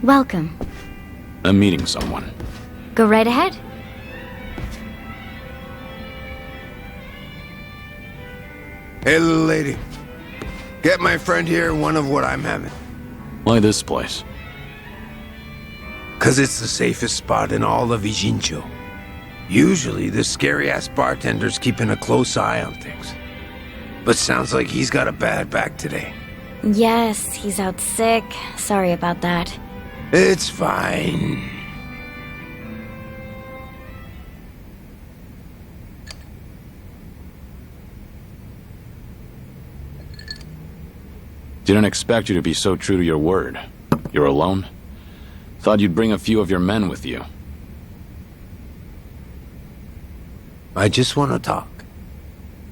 Welcome. I'm meeting someone. Go right ahead. Hey, little lady. Get my friend here one of what I'm having. Why this place? 'Cause it's the safest spot in all of Ijincho. Usually, the scary-ass bartender's keeping a close eye on things. But sounds like he's got a bad back today. Yes, he's out sick. Sorry about that. It's fine. Didn't expect you to be so true to your word. You're alone? Thought you'd bring a few of your men with you. I just want to talk.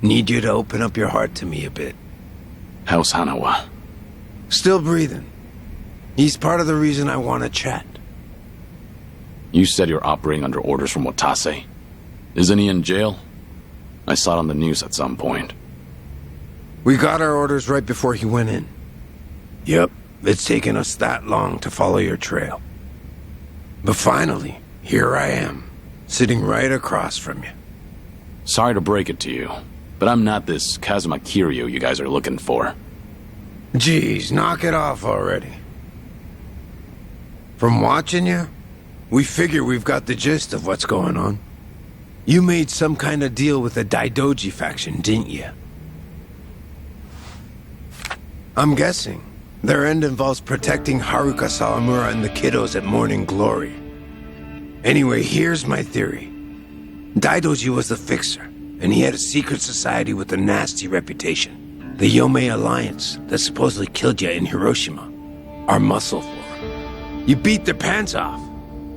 Need you to open up your heart to me a bit. How's Hanawa? Still breathing. He's part of the reason I want to chat. You said you're operating under orders from Watase. Isn't he in jail? I saw it on the news at some point. We got our orders right before he went in. Yep, it's taken us that long to follow your trail. But finally, here I am, sitting right across from you. Sorry to break it to you, but I'm not this Kazuma Kiryu you guys are looking for. Geez, knock it off already. From watching you, we figure we've got the gist of what's going on. You made some kind of deal with the Daidoji faction, didn't you? I'm guessing their end involves protecting Haruka Sawamura and the kiddos at Morning Glory. Anyway, here's my theory. Daidoji was the fixer, and he had a secret society with a nasty reputation. The Yomei Alliance that supposedly killed you in Hiroshima. Our muscle floor. You beat their pants off,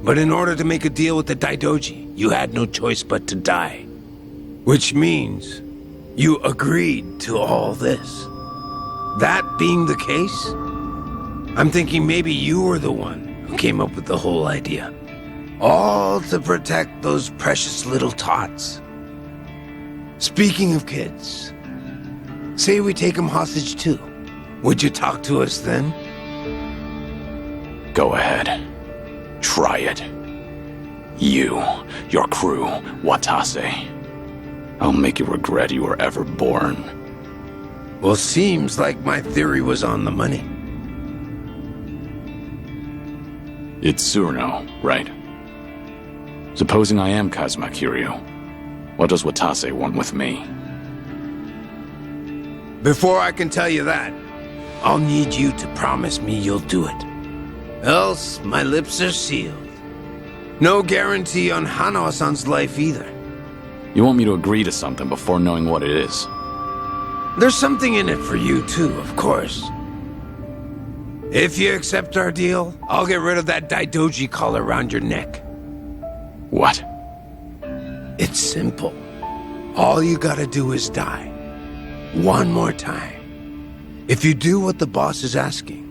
but in order to make a deal with the Daidoji, you had no choice but to die. Which means you agreed to all this. That being the case, I'm thinking maybe you were the one who came up with the whole idea. All to protect those precious little tots. Speaking of kids, say we take them hostage too. Would you talk to us then? Go ahead. Try it. You, your crew, Watase. I'll make you regret you were ever born. Well, seems like my theory was on the money. It's Tsuruno, right? Supposing I am Kazuma Kiryu, what does Watase want with me? Before I can tell you that, I'll need you to promise me you'll do it. Else, my lips are sealed. No guarantee on Hanawa-san's life either. You want me to agree to something before knowing what it is? There's something in it for you too, of course. If you accept our deal, I'll get rid of that Daidoji collar around your neck. What? It's simple. All you gotta do is die. One more time. If you do what the boss is asking,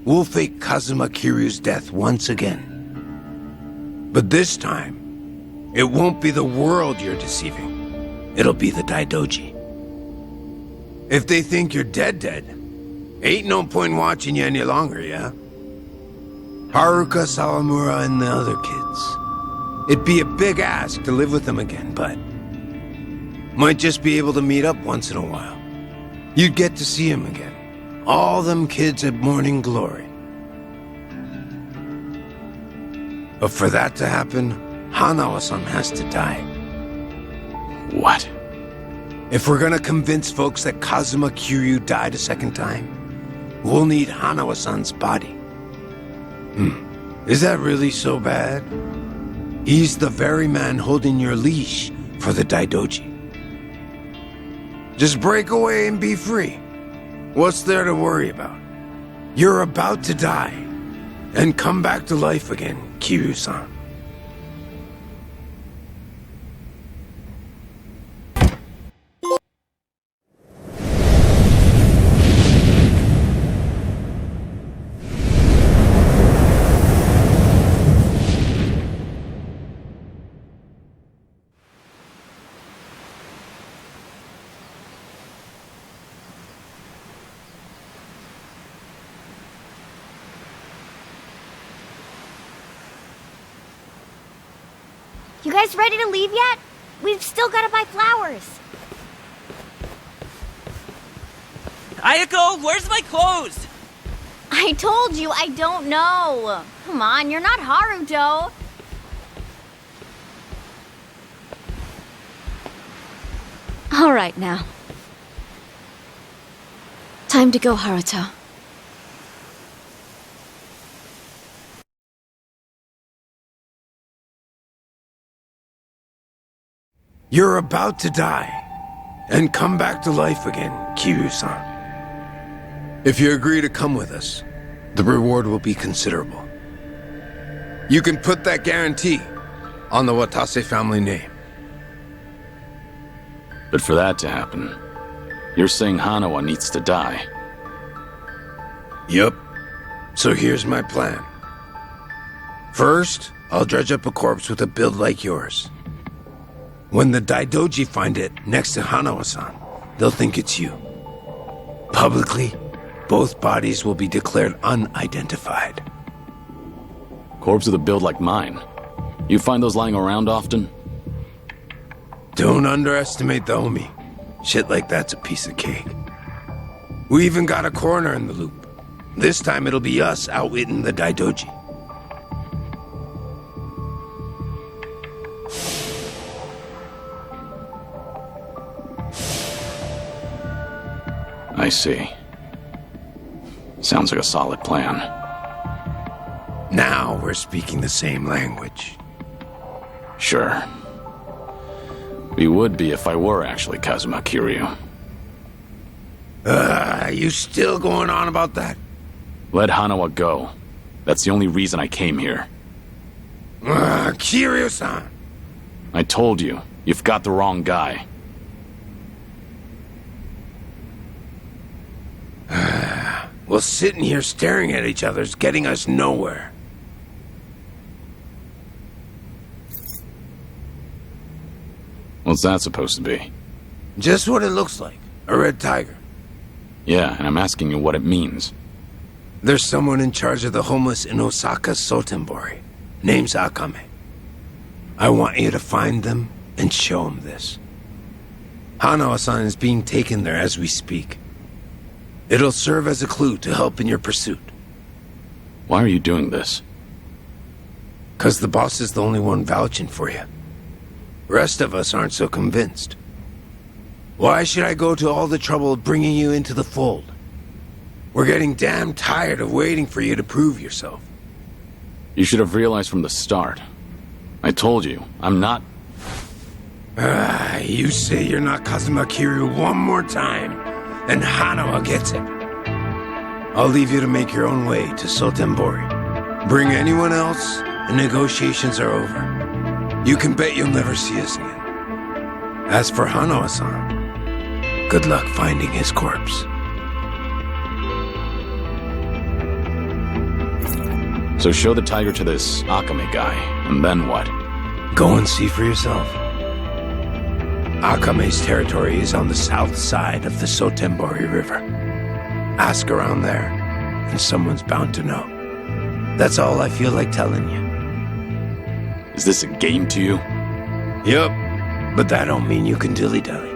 we'll fake Kazuma Kiryu's death once again. But this time, it won't be the world you're deceiving. It'll be the Daidoji. If they think you're dead, ain't no point watching you any longer, yeah? Haruka Sawamura and the other kids. It'd be a big ask to live with them again, but might just be able to meet up once in a while. You'd get to see him again. All them kids at Morning Glory. But for that to happen, Hanawa-san has to die. What? If we're gonna convince folks that Kazuma Kiryu died a second time, we'll need Hanawa-san's body. Is that really so bad? He's the very man holding your leash for the Daidoji. Just break away and be free. What's there to worry about? You're about to die and come back to life again, Kiryu-san. You guys ready to leave yet? We've still gotta buy flowers. Ayako, where's my clothes? I told you, I don't know. Come on, you're not Haruto. All right now. Time to go, Haruto. You're about to die and come back to life again, Kiryu-san. If you agree to come with us, the reward will be considerable. You can put that guarantee on the Watase family name. But for that to happen, you're saying Hanawa needs to die. Yup. So here's my plan. First, I'll dredge up a corpse with a build like yours. When the Daidoji find it next to Hanawa-san, they'll think it's you. Publicly, both bodies will be declared unidentified. Corpse with a build like mine. You find those lying around often? Don't underestimate the Omi. Shit like that's a piece of cake. We even got a coroner in the loop. This time it'll be us outwitting the Daidoji. I see. Sounds like a solid plan. Now we're speaking the same language. Sure. We would be if I were actually Kazuma Kiryu. You still going on about that? Let Hanawa go. That's the only reason I came here. Kiryu-san! I told you, you've got the wrong guy. Well, sitting here staring at each other's getting us nowhere. What's that supposed to be? Just what it looks like. A red tiger. Yeah, and I'm asking you what it means. There's someone in charge of the homeless in Osaka Sotenbori. Name's Akame. I want you to find them and show them this. Hanawa-san is being taken there as we speak. It'll serve as a clue to help in your pursuit. Why are you doing this? 'Cause the boss is the only one vouching for you. Rest of us aren't so convinced. Why should I go to all the trouble of bringing you into the fold? We're getting damn tired of waiting for you to prove yourself. You should have realized from the start. I told you, I'm not... You say you're not Kazuma Kiryu one more time, and Hanawa gets it. I'll leave you to make your own way to Sotenbori. Bring anyone else, and negotiations are over. You can bet you'll never see us again. As for Hanawa-san, good luck finding his corpse. So show the tiger to this Akame guy, and then what? Go and see for yourself. Akame's territory is on the south side of the Sotenbori River. Ask around there, and someone's bound to know. That's all I feel like telling you. Is this a game to you? Yup, but that don't mean you can dilly-dally.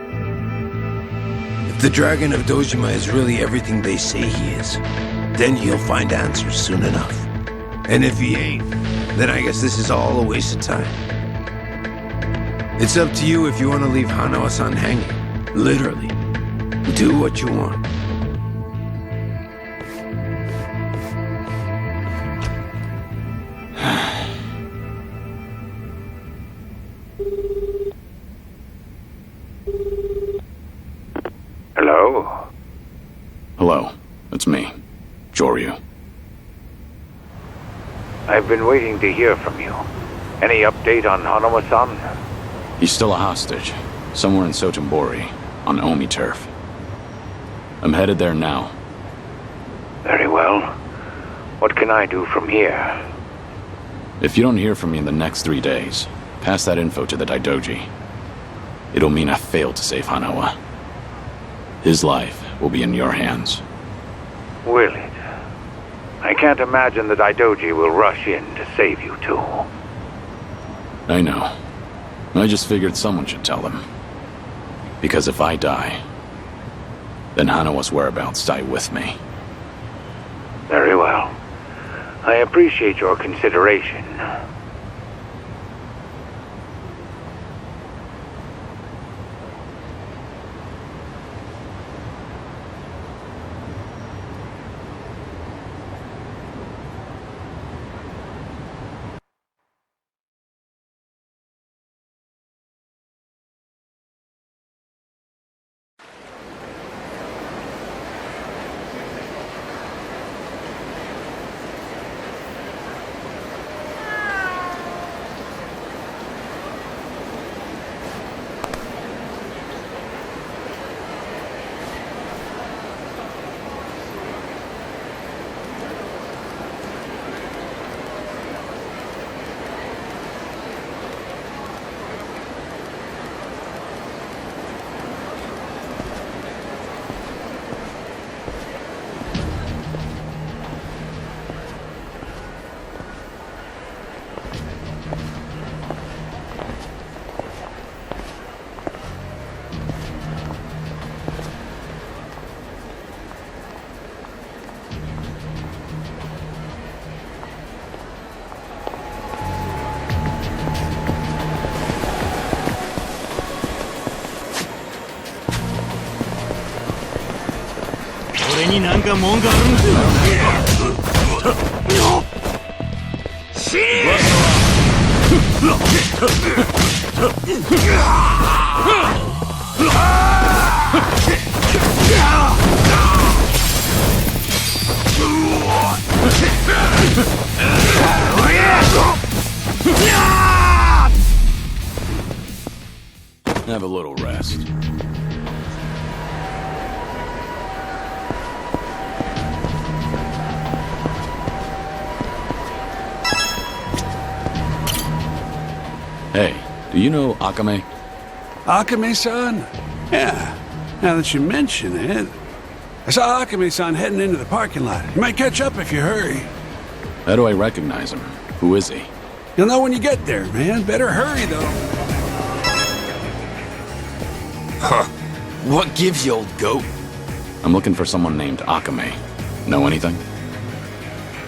If the Dragon of Dojima is really everything they say he is, then you'll find answers soon enough. And if he ain't, then I guess this is all a waste of time. It's up to you if you want to leave Hanawa-san hanging. Literally. Do what you want. Hello? Hello, it's me, Joryu. I've been waiting to hear from you. Any update on Hanawa-san? He's still a hostage, somewhere in Sotenbori, on Omi turf. I'm headed there now. Very well. What can I do from here? If you don't hear from me in the next 3 days, pass that info to the Daidoji. It'll mean I failed to save Hanawa. His life will be in your hands. Will it? I can't imagine the Daidoji will rush in to save you too. I know. I just figured someone should tell them. Because if I die, then Hanawa's whereabouts die with me. Very well. I appreciate your consideration. Have a little rest. Hey, do you know Akame? Akame-san? Yeah, now that you mention it. I saw Akame-san heading into the parking lot. You might catch up if you hurry. How do I recognize him? Who is he? You'll know when you get there, man. Better hurry, though. Huh. What gives you, old goat? I'm looking for someone named Akame. Know anything?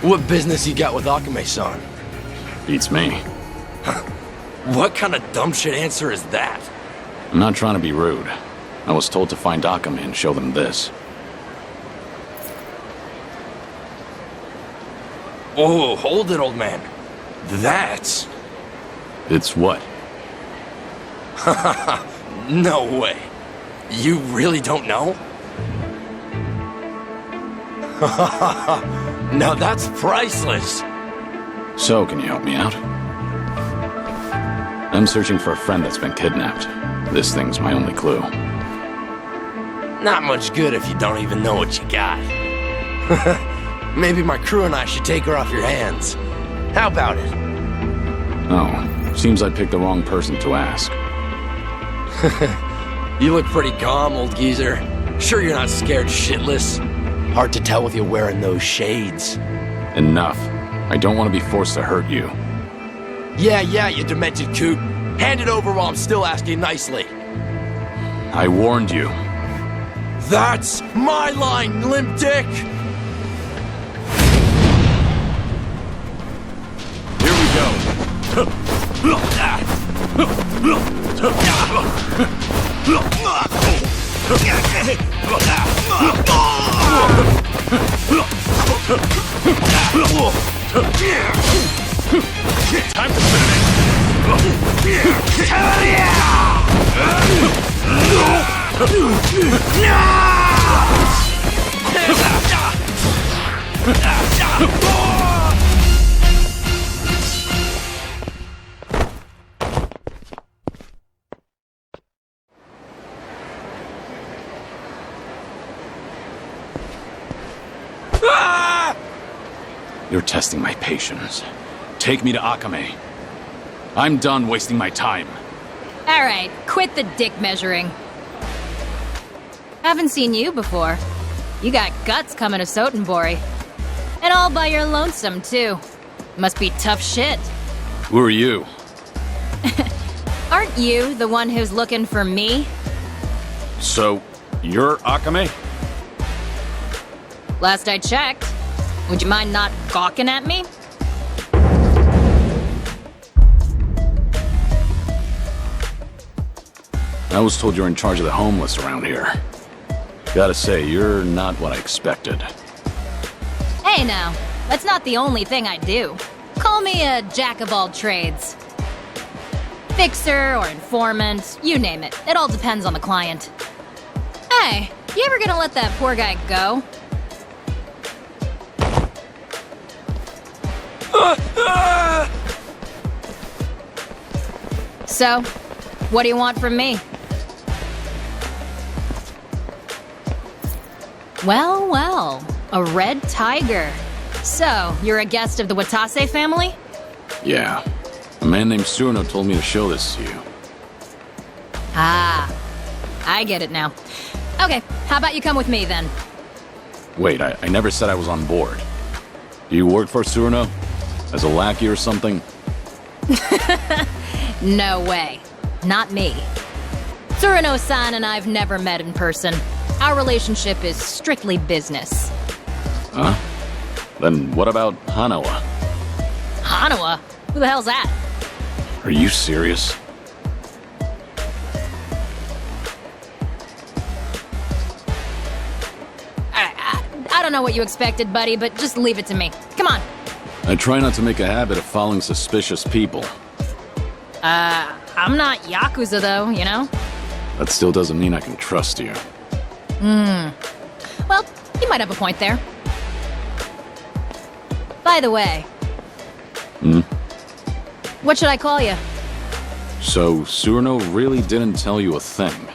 What business you got with Akame-san? Beats me. What kind of dumb shit answer is that? I'm not trying to be rude. I was told to find Akame and show them this. Oh, hold it, old man. That's... It's what? No way. You really don't know? Now that's priceless. So, can you help me out? I'm searching for a friend that's been kidnapped. This thing's my only clue. Not much good if you don't even know what you got. Maybe my crew and I should take her off your hands. How about it? Oh, seems I picked the wrong person to ask. You look pretty calm, old geezer. Sure you're not scared shitless? Hard to tell with you wearing those shades. Enough. I don't want to be forced to hurt you. Yeah, you demented coot. Hand it over while I'm still asking nicely. I warned you. That's my line, limp dick! Here we go. Time to put You're testing my patience. Take me to Akame. I'm done wasting my time. Alright, quit the dick measuring. Haven't seen you before. You got guts coming to Sotenbori. And all by your lonesome, too. Must be tough shit. Who are you? Aren't you the one who's looking for me? So, you're Akame? Last I checked. Would you mind not gawking at me? I was told you're in charge of the homeless around here. Gotta say, you're not what I expected. Hey now, that's not the only thing I do. Call me a jack of all trades. Fixer or informant, you name it. It all depends on the client. Hey, you ever gonna let that poor guy go? So, what do you want from me? Well, well, a red tiger. So, you're a guest of the Watase family? Yeah. A man named Tsuruno told me to show this to you. Ah, I get it now. Okay, how about you come with me then? Wait, I never said I was on board. Do you work for Tsuruno? As a lackey or something? No way. Not me. Tsuruno-san and I've never met in person. Our relationship is strictly business. Huh? Then what about Hanawa? Hanawa? Who the hell's that? Are you serious? I don't know what you expected, buddy, but just leave it to me. Come on. I try not to make a habit of following suspicious people. I'm not Yakuza though, you know? That still doesn't mean I can trust you. Well, you might have a point there. By the way. What should I call you? So, Tsuruno really didn't tell you a thing?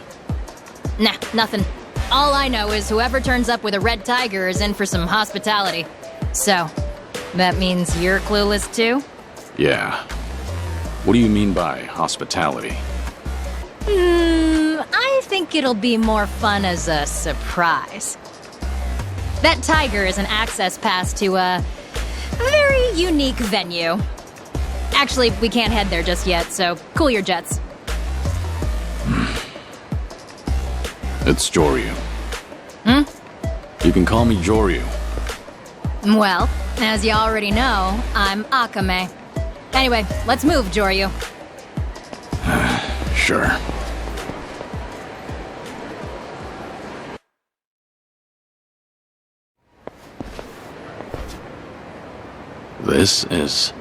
Nah, nothing. All I know is whoever turns up with a red tiger is in for some hospitality. So, that means you're clueless too? Yeah. What do you mean by hospitality? I think it'll be more fun as a surprise. That tiger is an access pass to a very unique venue. Actually, we can't head there just yet, so cool your jets. It's Joryu. You can call me Joryu. Well, as you already know, I'm Akame. Anyway, let's move, Joryu. Sure. This is...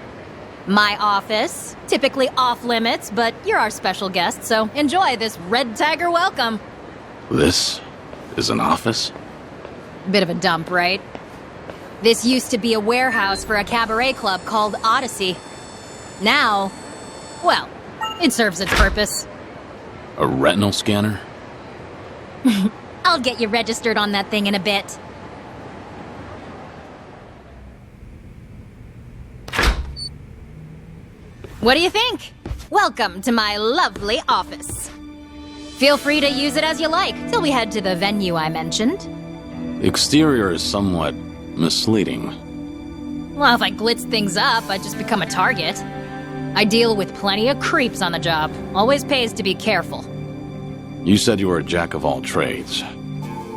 My office. Typically off limits, but you're our special guest, so enjoy this red tiger welcome. This is an office? Bit of a dump, right? This used to be a warehouse for a cabaret club called Odyssey. Now, well, it serves its purpose. A retinal scanner? I'll get you registered on that thing in a bit. What do you think? Welcome to my lovely office. Feel free to use it as you like, till we head to the venue I mentioned. The exterior is somewhat misleading. Well, if I glitz things up, I'd just become a target. I deal with plenty of creeps on the job. Always pays to be careful. You said you were a jack of all trades.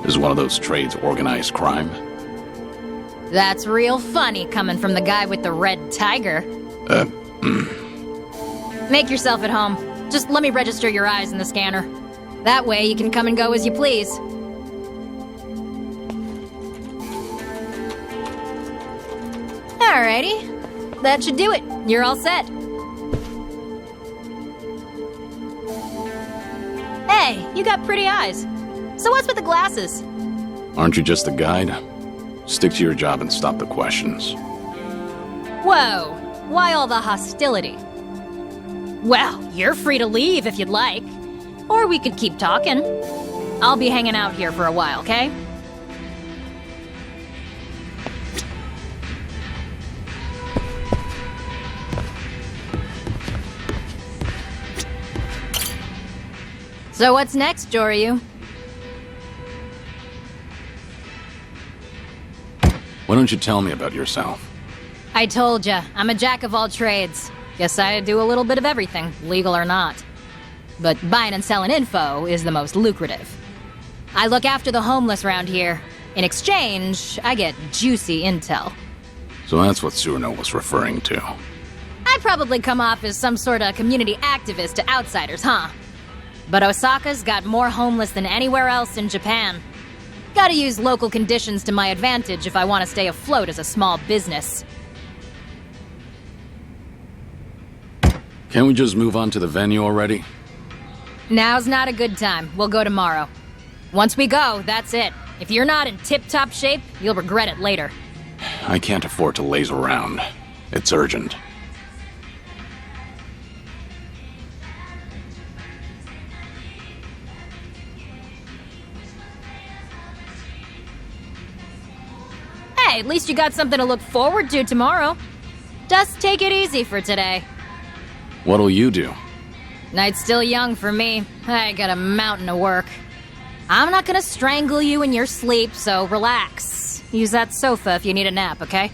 Is one of those trades organized crime? That's real funny coming from the guy with the red tiger. Make yourself at home. Just let me register your eyes in the scanner. That way you can come and go as you please. Alrighty. That should do it. You're all set. Hey, you got pretty eyes. So what's with the glasses? Aren't you just a guide? Stick to your job and stop the questions. Whoa. Why all the hostility? Well, you're free to leave if you'd like. Or we could keep talking. I'll be hanging out here for a while, okay? So what's next, Joryu? Why don't you tell me about yourself? I told ya, I'm a jack of all trades. Guess I do a little bit of everything, legal or not. but buying and selling info is the most lucrative. I look after the homeless around here. In exchange, I get juicy intel. So that's what Surno was referring to. I'd probably come off as some sort of community activist to outsiders, huh? But Osaka's got more homeless than anywhere else in Japan. Gotta use local conditions to my advantage if I want to stay afloat as a small business. Can't we just move on to the venue already? Now's not a good time. We'll go tomorrow. Once we go, that's it. If you're not in tip-top shape, you'll regret it later. I can't afford to laze around. It's urgent. Hey, at least you got something to look forward to tomorrow. Just take it easy for today. What'll you do? Night's still young for me. I got a mountain of work. I'm not gonna strangle you in your sleep, so relax. Use that sofa if you need a nap, okay?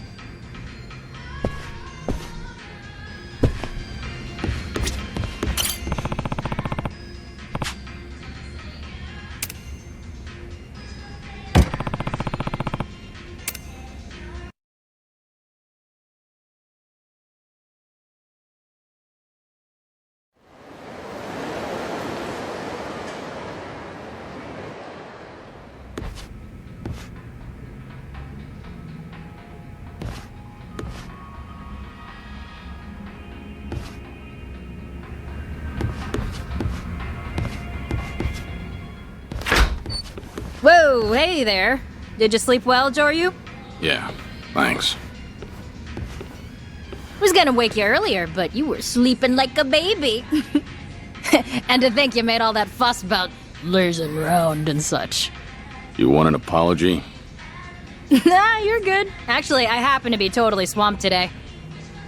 Whoa, hey there. Did you sleep well, Joryu? Yeah, thanks. Was gonna wake you earlier, but you were sleeping like a baby. And to think you made all that fuss about lazing around and such. You want an apology? Nah, you're good. Actually, I happen to be totally swamped today.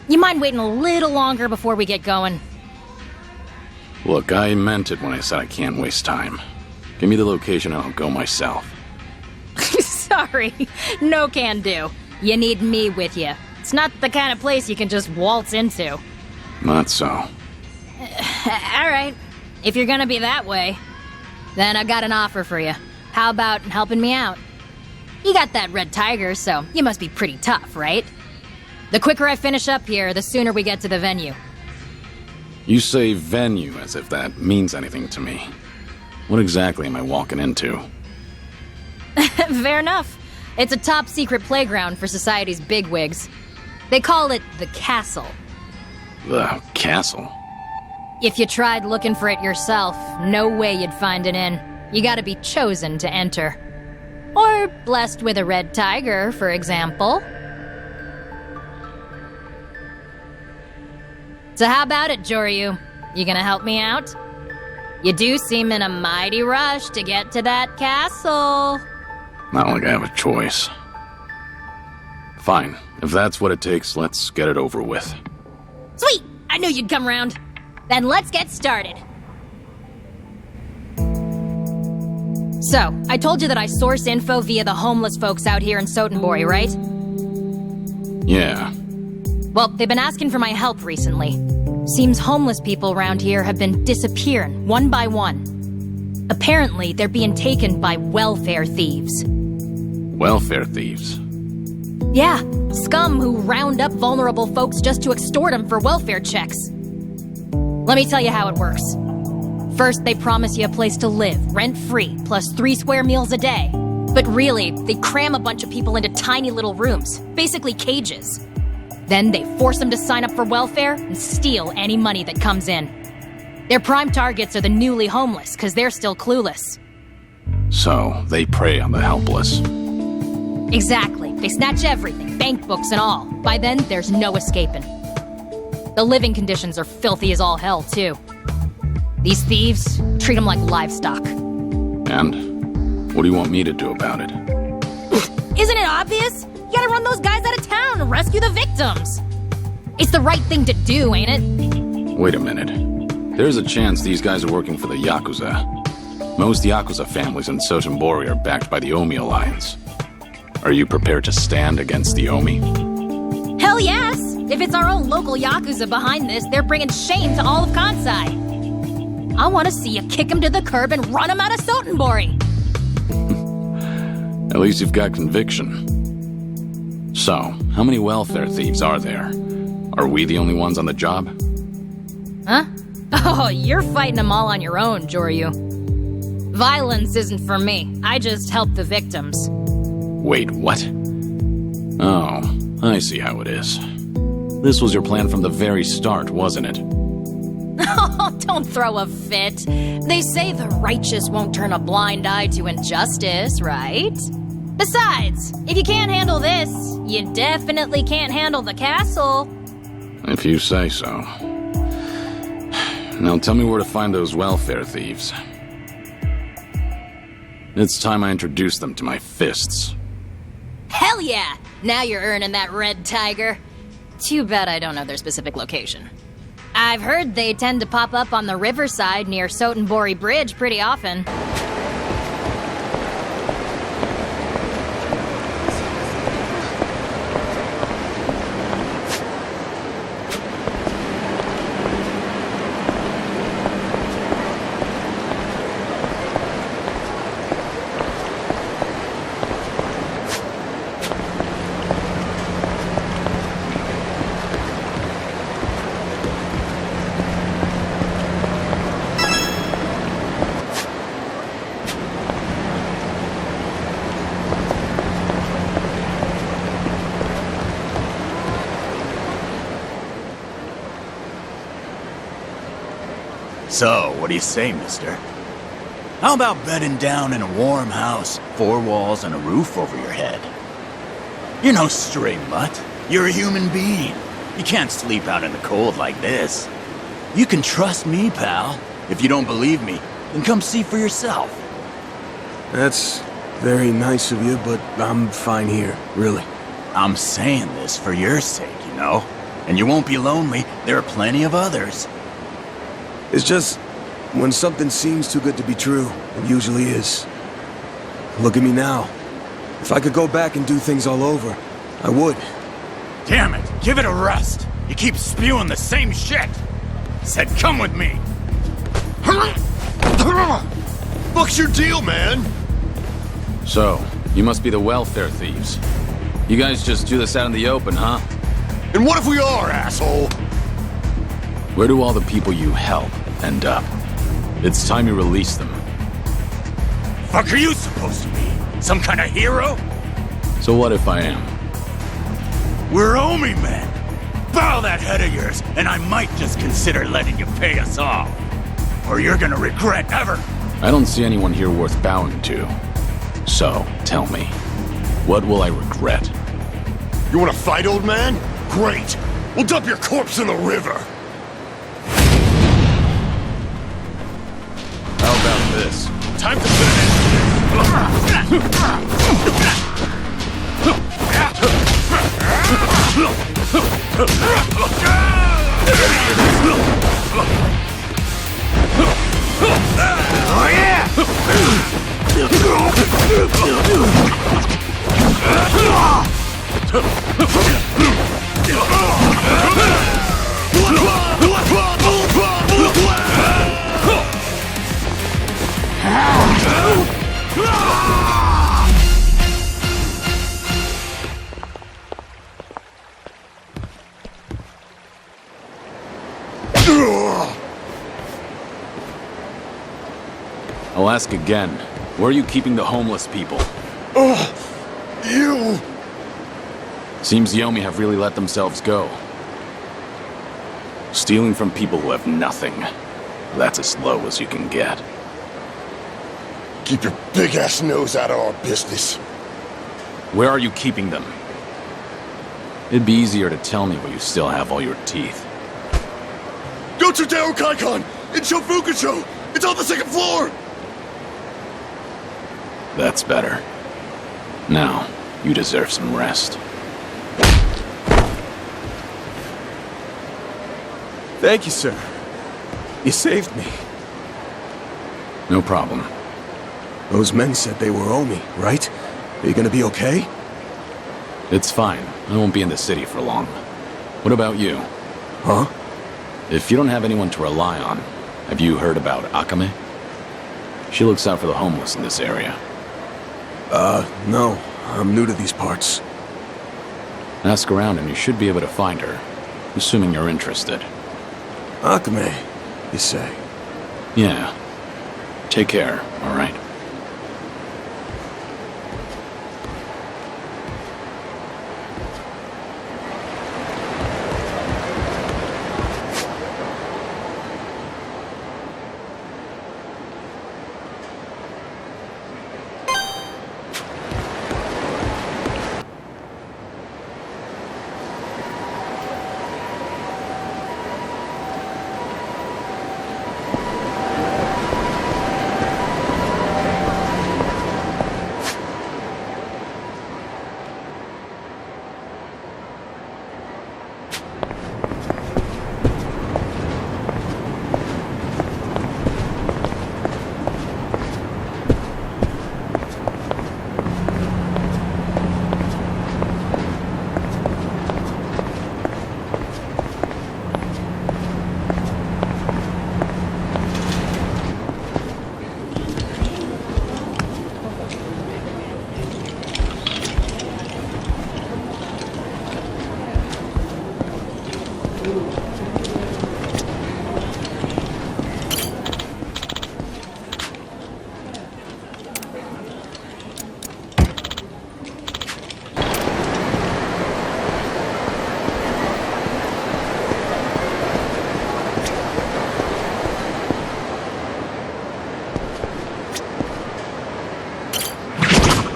You mind waiting a little longer before we get going? Look, I meant it when I said I can't waste time. Give me the location and I'll go myself. Sorry, no can do. You need me with you. It's not the kind of place you can just waltz into. Not so. Alright, if you're gonna be that way, then I got an offer for you. How about helping me out? You got that red tiger, so you must be pretty tough, right? The quicker I finish up here, the sooner we get to the venue. You say venue as if that means anything to me. What exactly am I walking into? Fair enough. It's a top-secret playground for society's bigwigs. They call it the Castle. The castle? If you tried looking for it yourself, no way you'd find it in. You gotta be chosen to enter. Or blessed with a red tiger, for example. So how about it, Joryu? You gonna help me out? You do seem in a mighty rush to get to that castle. Not like I have a choice. Fine. If that's what it takes, let's get it over with. Sweet! I knew you'd come round. Then let's get started. So, I told you that I source info via the homeless folks out here in Sotenbori, right? Yeah. Well, they've been asking for my help recently. Seems homeless people around here have been disappearing, one by one. Apparently, they're being taken by welfare thieves. Welfare thieves? Yeah, scum who round up vulnerable folks just to extort them for welfare checks. Let me tell you how it works. First, they promise you a place to live, rent-free, plus 3 square meals a day. But really, they cram a bunch of people into tiny little rooms, basically cages. Then they force them to sign up for welfare and steal any money that comes in. Their prime targets are the newly homeless, because they're still clueless. So, they prey on the helpless. Exactly. They snatch everything, bank books and all. By then, there's no escaping. The living conditions are filthy as all hell, too. These thieves treat them like livestock. And? What do you want me to do about it? Isn't it obvious? You gotta run those guys out of town and rescue the victims. It's the right thing to do, ain't it? Wait a minute. There's a chance these guys are working for the Yakuza. Most Yakuza families in Sotenbori are backed by the Omi Alliance. Are you prepared to stand against the Omi? Hell yes! If it's our own local Yakuza behind this, they're bringing shame to all of Kansai. I want to see you kick him to the curb and run him out of Sotenbori. At least you've got conviction. So, how many welfare thieves are there? Are we the only ones on the job? Huh? Oh, you're fighting them all on your own, Joryu. Violence isn't for me. I just help the victims. Wait, what? Oh, I see how it is. This was your plan from the very start, wasn't it? Oh, don't throw a fit. They say the righteous won't turn a blind eye to injustice, right? Besides, if you can't handle this, you definitely can't handle the castle. If you say so. Now tell me where to find those welfare thieves. It's time I introduce them to my fists. Hell yeah! Now you're earning that red tiger. Too bad I don't know their specific location. I've heard they tend to pop up on the riverside near Sotenbori Bridge pretty often. So, what do you say, mister? How about bedding down in a warm house, 4 walls and a roof over your head? You're no stray mutt. You're a human being. You can't sleep out in the cold like this. You can trust me, pal. If you don't believe me, then come see for yourself. That's very nice of you, but I'm fine here, really. I'm saying this for your sake, you know? And you won't be lonely. There are plenty of others. It's just, when something seems too good to be true, it usually is. Look at me now. If I could go back and do things all over, I would. Damn it, give it a rest. You keep spewing the same shit. Said come with me. What's your deal, man? So, you must be the welfare thieves. You guys just do this out in the open, huh? And what if we are, asshole? Where do all the people you help end up? It's time you release them. Fuck are you supposed to be? Some kind of hero? So what if I am? We're Omi men. Bow that head of yours, and I might just consider letting you pay us off. Or you're gonna regret ever. I don't see anyone here worth bowing to. So, tell me, what will I regret? You wanna fight, old man? Great. We'll dump your corpse in the river. How about this? Time to put an end to Oh yeah! I'll ask again. Where are you keeping the homeless people? You! Seems the Yomi have really let themselves go. Stealing from people who have nothing. That's as low as you can get. Keep your big-ass nose out of our business. Where are you keeping them? It'd be easier to tell me where you still have all your teeth. Go to Dao Kaikon in Shofukucho! It's on the 2nd floor! That's better. Now, you deserve some rest. Thank you, sir. You saved me. No problem. Those men said they were Omi, right? Are you gonna be okay? It's fine. I won't be in the city for long. What about you? Huh? If you don't have anyone to rely on, Have you heard about Akame? She looks out for the homeless in this area. No. I'm new to these parts. Ask around and you should be able to find her, assuming you're interested. Akame, you say? Yeah. Take care, alright?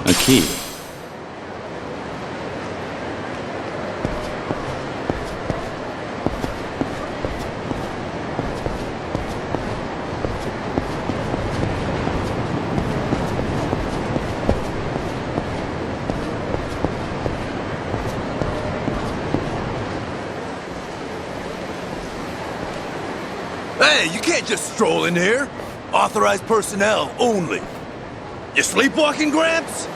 A key. Hey, you can't just stroll in here. Authorized personnel only. You sleepwalking, Gramps?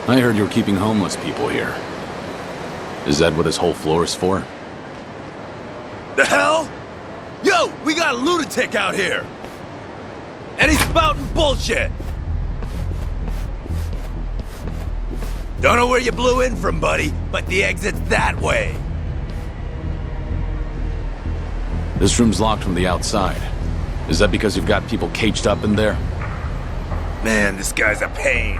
I heard you're keeping homeless people here. Is that what this whole floor is for? The hell? Yo, we got a lunatic out here! And he's spouting bullshit! Don't know where you blew in from, buddy, but the exit's that way. This room's locked from the outside. Is that because you've got people caged up in there? Man, this guy's a pain.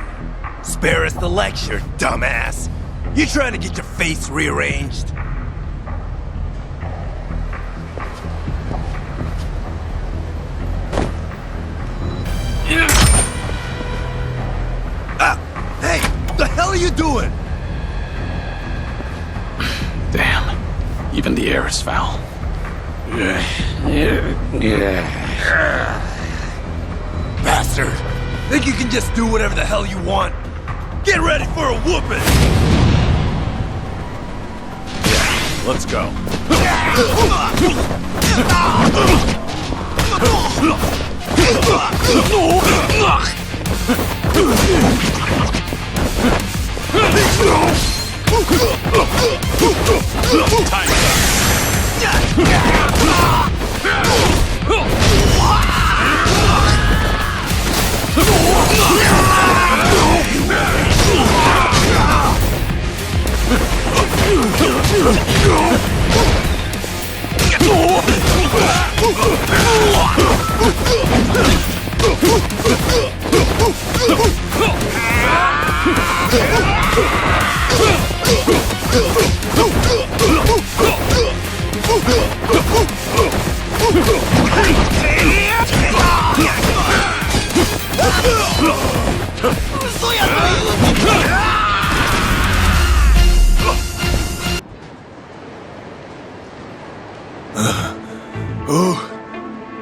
Spare us the lecture, dumbass. You trying to get your face rearranged? Hey, the hell are you doing? Damn. Even the air is foul. Bastard! Think you can just do whatever the hell you want? Get ready for a whooping! Let's go.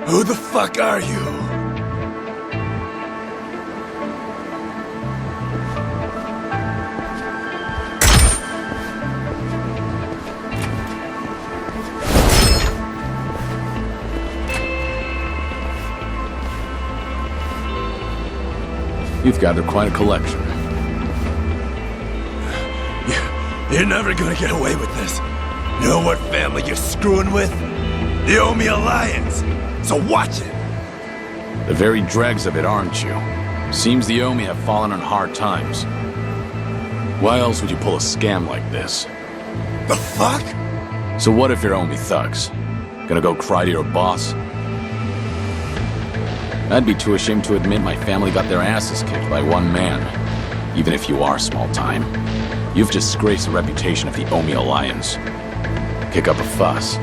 Who the fuck are you? You've gathered quite a collection. You're never gonna get away with this. You know what family you're screwing with? The Omi Alliance. So watch it. The very dregs of it, aren't you? Seems the Omi have fallen on hard times. Why else would you pull a scam like this? The fuck? So what if you're Omi thugs? Gonna go cry to your boss? I'd be too ashamed to admit my family got their asses kicked by one man. Even if you are small time. You've disgraced the reputation of the Omi Alliance. Kick up a fuss,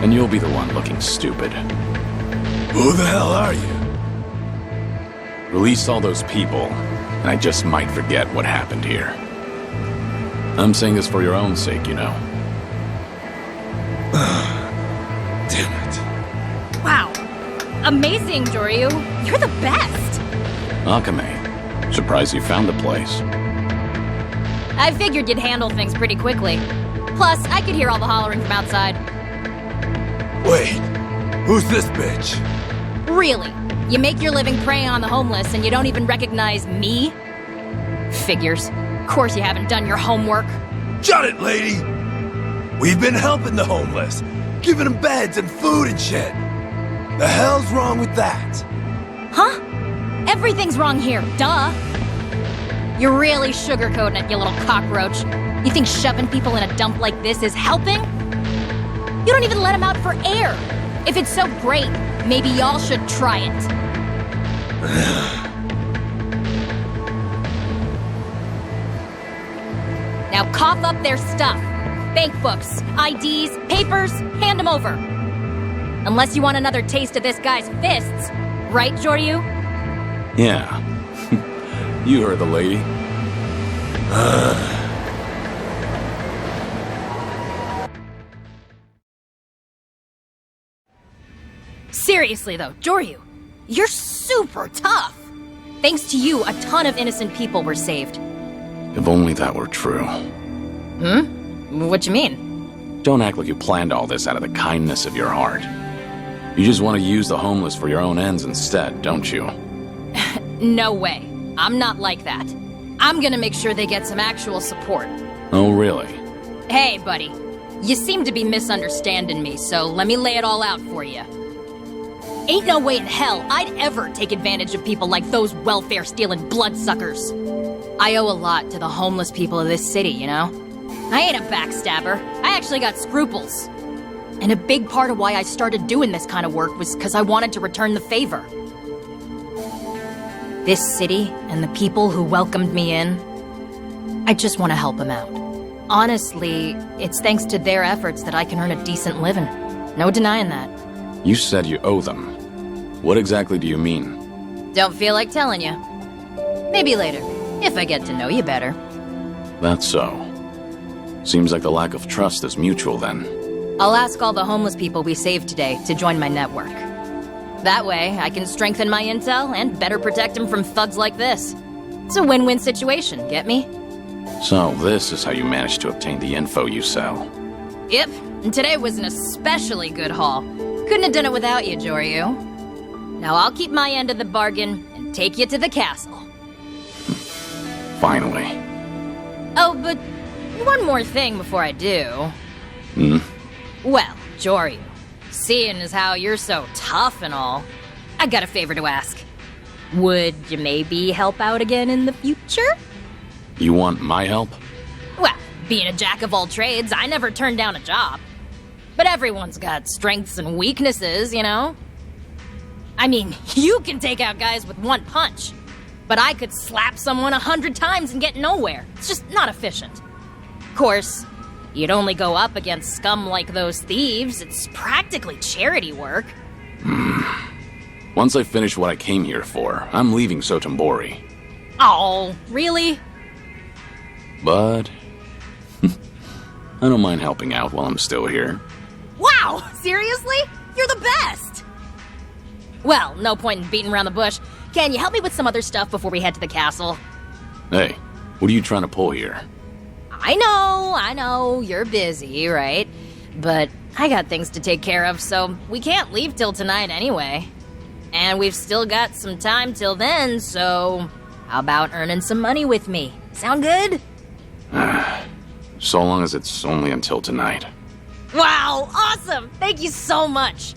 and you'll be the one looking stupid. Who the hell are you? Release all those people, and I just might forget what happened here. I'm saying this for your own sake, you know. Damn it. Wow. Amazing, Joryu. You're the best. Akame, surprised you found the place. I figured you'd handle things pretty quickly. Plus, I could hear all the hollering from outside. Wait, who's this bitch? Really? You make your living preying on the homeless and you don't even recognize me? Figures. Of course you haven't done your homework. Shut it, lady! We've been helping the homeless, giving them beds and food and shit. The hell's wrong with that? Huh? Everything's wrong here, duh. You're really sugarcoating it, you little cockroach. You think shoving people in a dump like this is helping? You don't even let them out for air. If it's so great, maybe y'all should try it. Now cough up their stuff. Bank books, IDs, papers, hand them over. Unless you want another taste of this guy's fists. Right, Joryu? Yeah. You heard the lady. Seriously though, Joryu, you're super tough. Thanks to you, a ton of innocent people were saved. If only that were true. What you mean? Don't act like you planned all this out of the kindness of your heart. You just want to use the homeless for your own ends instead, don't you? No way. I'm not like that. I'm gonna make sure they get some actual support. Oh, really? Hey, buddy. You seem to be misunderstanding me, so let me lay it all out for you. Ain't no way in hell I'd ever take advantage of people like those welfare-stealing bloodsuckers. I owe a lot to the homeless people of this city, you know? I ain't a backstabber. I actually got scruples. And a big part of why I started doing this kind of work was because I wanted to return the favor. This city and the people who welcomed me in, I just want to help them out. Honestly, it's thanks to their efforts that I can earn a decent living. No denying that. You said you owe them. What exactly do you mean? Don't feel like telling you. Maybe later, if I get to know you better. That's so. Seems like the lack of trust is mutual then. I'll ask all the homeless people we saved today to join my network. That way, I can strengthen my intel and better protect them from thugs like this. It's a win-win situation, get me? So this is how you managed to obtain the info you sell. Yep, and today was an especially good haul. Couldn't have done it without you, Joryu. Now I'll keep my end of the bargain and take you to the castle. Finally. Oh, but one more thing before I do. Well, Joryu, seeing as how you're so tough and all, I got a favor to ask. Would you maybe help out again in the future? You want my help? Well, being a jack of all trades, I never turned down a job. But everyone's got strengths and weaknesses, you know? I mean, you can take out guys with one punch, but I could slap someone 100 times and get nowhere. It's just not efficient. Of course, you'd only go up against scum like those thieves. It's practically charity work. Once I finish what I came here for, I'm leaving Sotombori. Oh, really? But I don't mind helping out while I'm still here. Wow, seriously? You're the best! Well, no point in beating around the bush. Can you help me with some other stuff before we head to the castle? Hey, what are you trying to pull here? I know, you're busy, right? But I got things to take care of, so we can't leave till tonight anyway. And we've still got some time till then, so how about earning some money with me? Sound good? So long as it's only until tonight. Wow, awesome! Thank you so much!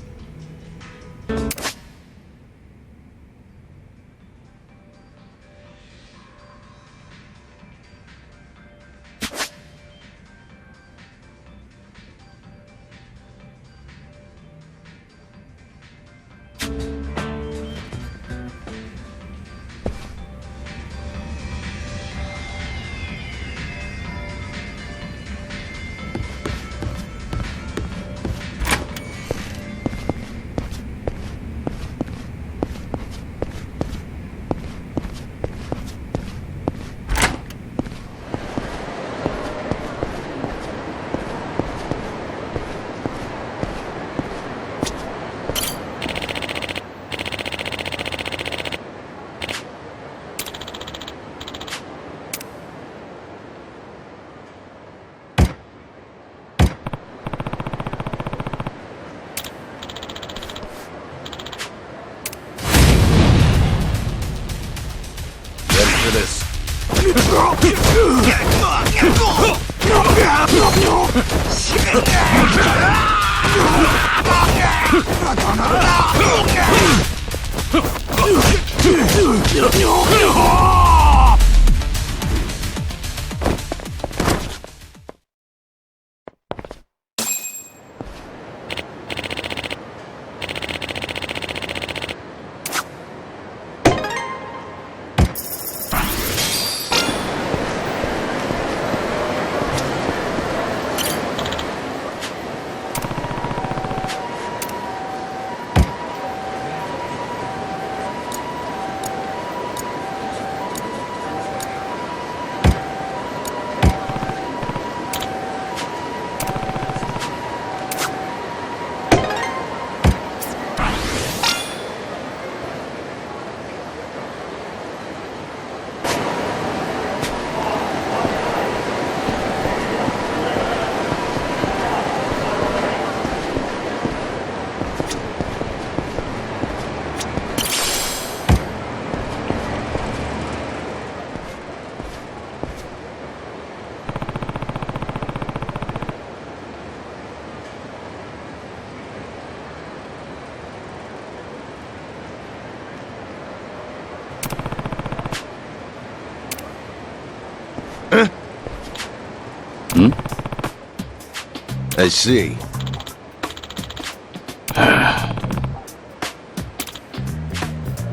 I see.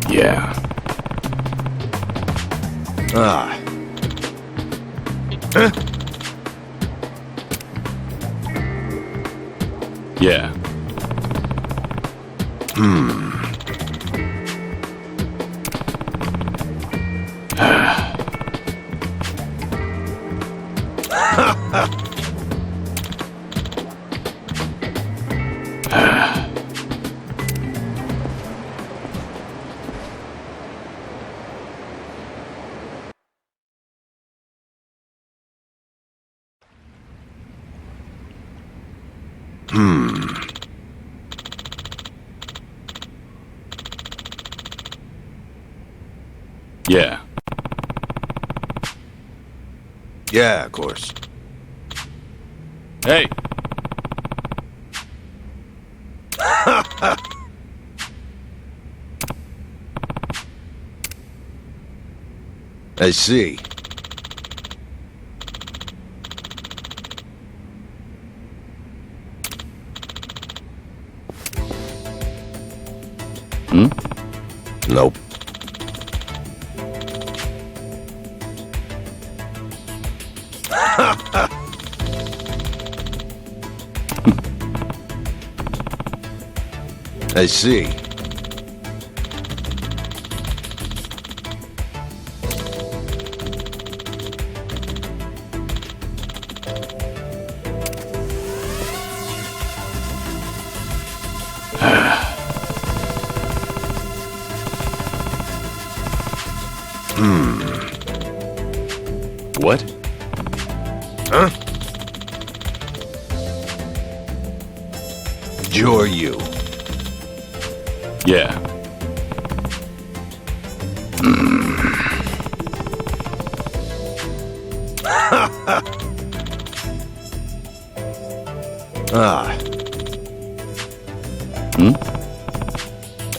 Yeah. Ah. Yeah. Yeah. Yeah, of course. Hey! I see. Nope. I see. What? Huh? You're you. Yeah. Ah. Hmm?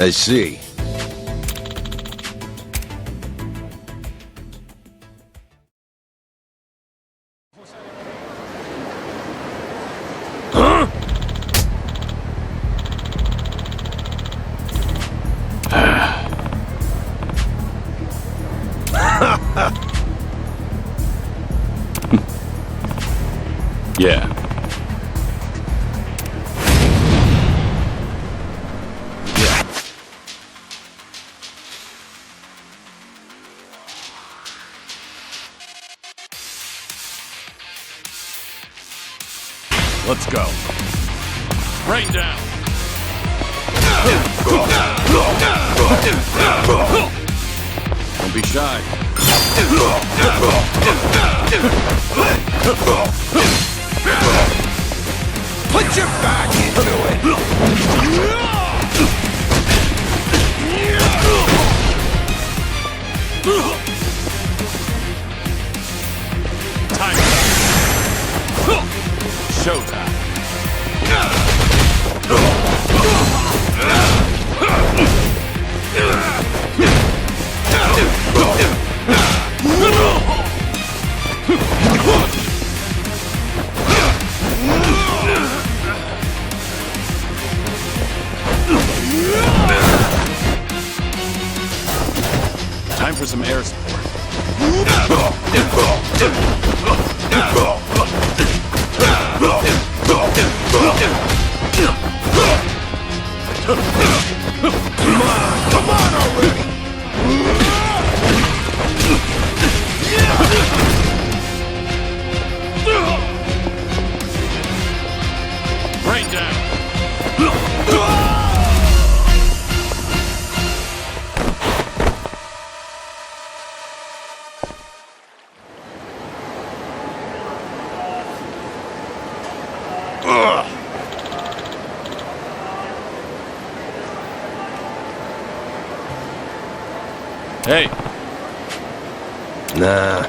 I see. Yeah. Let's go. Rain down. Don't be shy. Put your back into it! Time. Showtime. Time for some air support. Come on already! Rain down. Hey. Nah.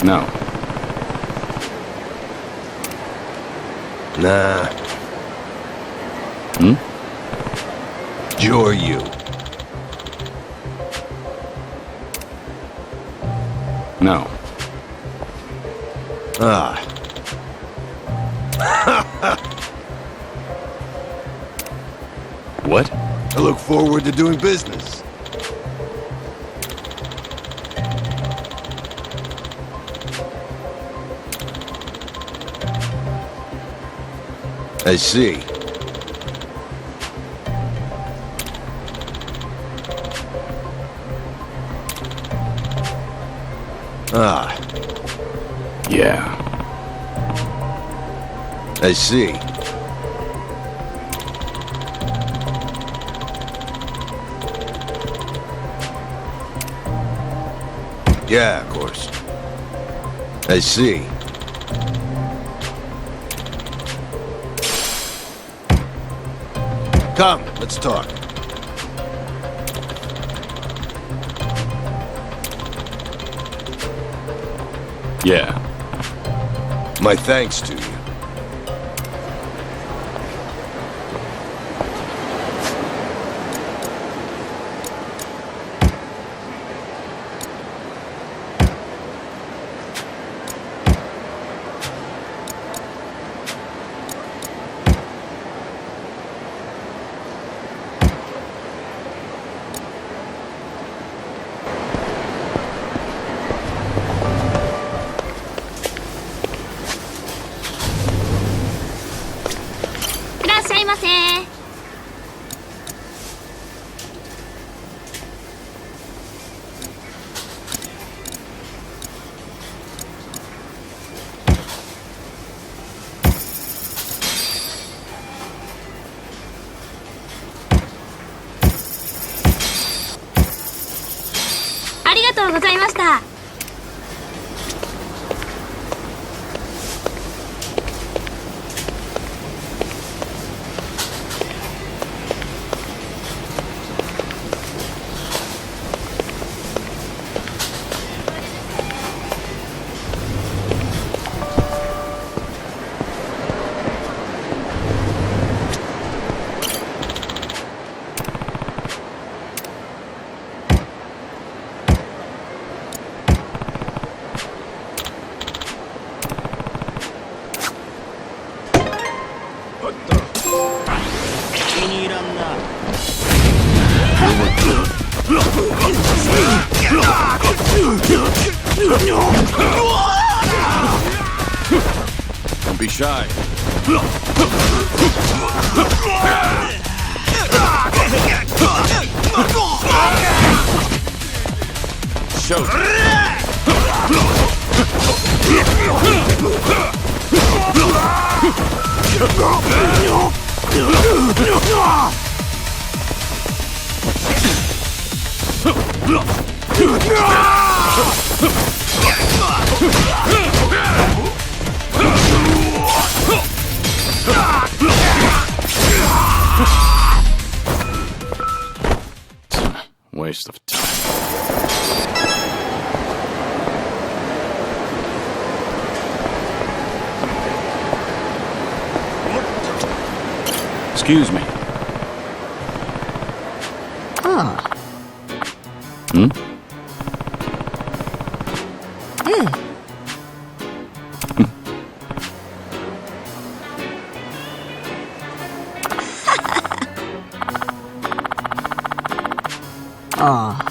No. Nah. Hmm? You're you. No. Ah. What? I look forward to doing business. I see. Ah. Yeah. I see. Yeah, of course. I see. Come, let's talk. Yeah. My thanks to you. Don't be shy. Showtime. Waste of time. Excuse me. Hmm? Oh.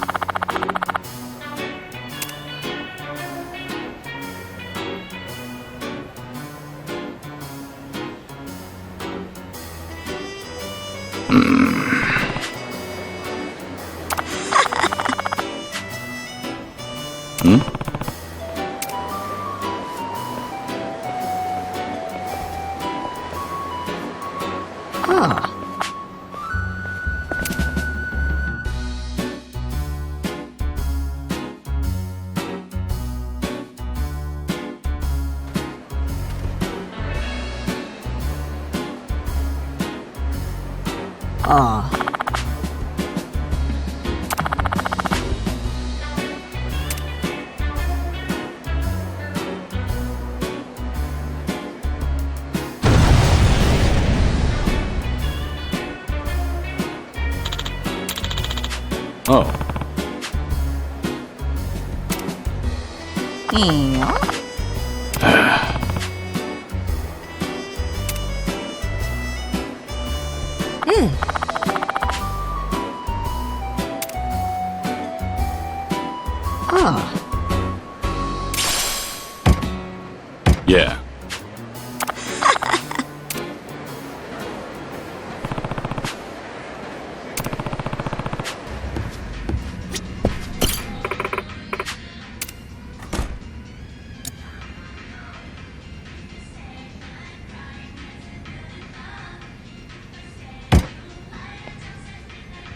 Yeah.